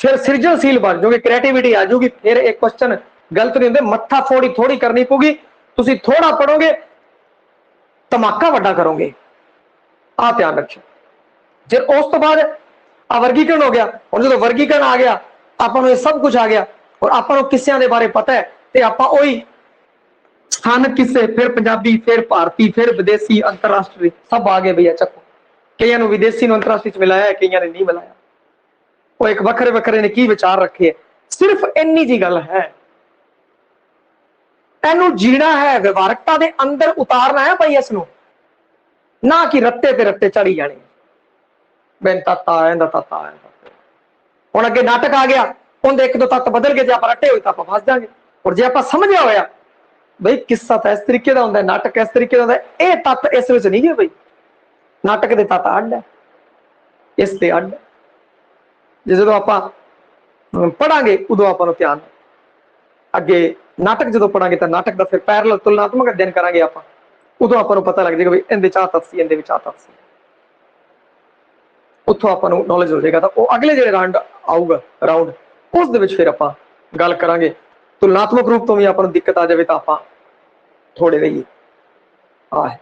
ਫਿਰ ਸਿਰਜਣਸ਼ੀਲ ਬਣ ਜਾਓਗੇ, ਕ੍ਰੀਏਟੀਵਿਟੀ ਆ ਜਾਊਗੀ। ਫਿਰ ਇੱਕ ਕੁਐਸਚਨ ਗਲਤ ਨਹੀਂ ਹੁੰਦੇ, ਮੱਥਾ ਫੋੜੀ ਥੋੜੀ ਕਰਨੀ ਪਊਗੀ। ਤੁਸੀਂ ਥੋੜਾ ਪੜੋਗੇ, ਧਮਾਕਾ ਵੱਡਾ ਕਰੋਗੇ, ਆਹ ਧਿਆਨ ਰੱਖਿਓ। ਜੇ ਉਸ ਤੋਂ ਬਾਅਦ ਆ ਵਰਗੀਕਰਨ ਹੋ ਗਿਆ। ਹੁਣ ਜਦੋਂ ਵਰਗੀਕਰਨ ਆ ਗਿਆ, ਆਪਾਂ ਨੂੰ ਇਹ ਸਭ ਕੁਝ ਆ ਗਿਆ, ਔਰ ਆਪਾਂ ਨੂੰ ਕਿੱਸਿਆਂ ਦੇ ਬਾਰੇ ਪਤਾ ਹੈ, ਤੇ ਆਪਾਂ ਉਹੀ ਸਥਾਨਕ ਕਿੱਸੇ, ਫਿਰ ਪੰਜਾਬੀ, ਫਿਰ ਭਾਰਤੀ, ਫਿਰ ਵਿਦੇਸ਼ੀ, ਅੰਤਰਰਾਸ਼ਟਰੀ ਸਭ ਆ ਗਏ ਭਈਆ। ਚੱਕੋ, ਕਈਆਂ ਨੂੰ ਵਿਦੇਸ਼ੀ ਨੂੰ ਅੰਤਰਰਾਸ਼ਟਰੀ ਚ ਮਿਲਾਇਆ, ਕਈਆਂ ਨੇ ਨਹੀਂ ਮਿਲਾਇਆ। ਉਹ ਇੱਕ ਵੱਖਰੇ ਵੱਖਰੇ ਨੇ ਕੀ ਵਿਚਾਰ ਰੱਖੇ। ਸਿਰਫ ਇੰਨੀ ਜੀ ਗੱਲ ਹੈ, ਇਹਨੂੰ ਜੀਣਾ ਹੈ, ਵਿਵਹਾਰਕਤਾ ਦੇ ਅੰਦਰ ਉਤਾਰਨਾ ਹੈ ਭਾਈ ਇਸ ਨੂੰ, ਨਾ ਕਿ ਰੱਤੇ ਤੇ ਰੱਤੇ ਚੜੀ ਜਾਣੇ। ਬੈਨ ਤਾਤਾ ਇਹਦਾ ਤਾਤਾ ਆਇਆ। ਹੁਣ ਅੱਗੇ ਨਾਟਕ ਆ ਗਿਆ, ਉਹਦੇ ਇੱਕ ਦੋ ਤੱਤ ਬਦਲ ਗਏ, ਜੇ ਆਪਾਂ ਰੱਟੇ ਹੋਏ ਤਾਂ ਆਪਾਂ ਫਸ ਜਾਾਂਗੇ। ਔਰ ਜੇ ਆਪਾਂ ਸਮਝਿਆ ਹੋਇਆ ਬਈ ਕਿੱਸਾ ਤਾਂ ਇਸ ਤਰੀਕੇ ਦਾ ਹੁੰਦਾ, ਨਾਟਕ ਇਸ ਤਰੀਕੇ ਦਾ ਹੁੰਦਾ, ਇਹ ਤੱਤ ਇਸ ਵਿੱਚ ਨਹੀਂ ਗਏ ਬਈ। ਨਾਟਕ ਦੇ ਤੱਤ ਅੱਡ ਹੈ, ਇਸ ਤੇ ਅੱਡ। ਜਦੋਂ ਆਪਾਂ ਪੜਾਂਗੇ ਉਦੋਂ ਆਪਾਂ ਨੂੰ ਧਿਆਨ, ਅੱਗੇ ਨਾਟਕ ਜਦੋਂ ਪੜਾਂਗੇ ਤਾਂ ਨਾਟਕ ਦਾ ਫਿਰ ਪੈਰਲਲ ਤੁਲਨਾਤਮਕ ਅਧਿਐਨ ਕਰਾਂਗੇ ਆਪਾਂ, ਉਦੋਂ ਆਪਾਂ ਨੂੰ ਪਤਾ ਲੱਗ ਜਾਏਗਾ ਵੀ ਇਹਦੇ ਚ ਆਹ ਤੱਤ ਸੀ, ਇਹਦੇ ਵਿੱਚ ਆਹ ਤੱਤ ਸੀ। ਉੱਥੋਂ ਆਪਾਂ ਨੂੰ ਨੌਲੇਜ ਹੋ ਜਾਏਗਾ। ਤਾਂ ਉਹ ਅਗਲੇ ਜਿਹੜੇ ਰਾਉਂਡ ਆਊਗਾ, ਰਾਉਂਡ ਉਸ ਦੇ ਵਿੱਚ ਫਿਰ ਆਪਾਂ ਗੱਲ ਕਰਾਂਗੇ ਤੁਲਨਾਤਮਕ ਰੂਪ ਤੋਂ ਵੀ ਆਪਾਂ ਨੂੰ ਦਿੱਕਤ ਆ ਜਾਵੇ ਤਾਂ ਆਪਾਂ ਥੋੜੇ ਰਹੀਏ। ਆ ਹੈ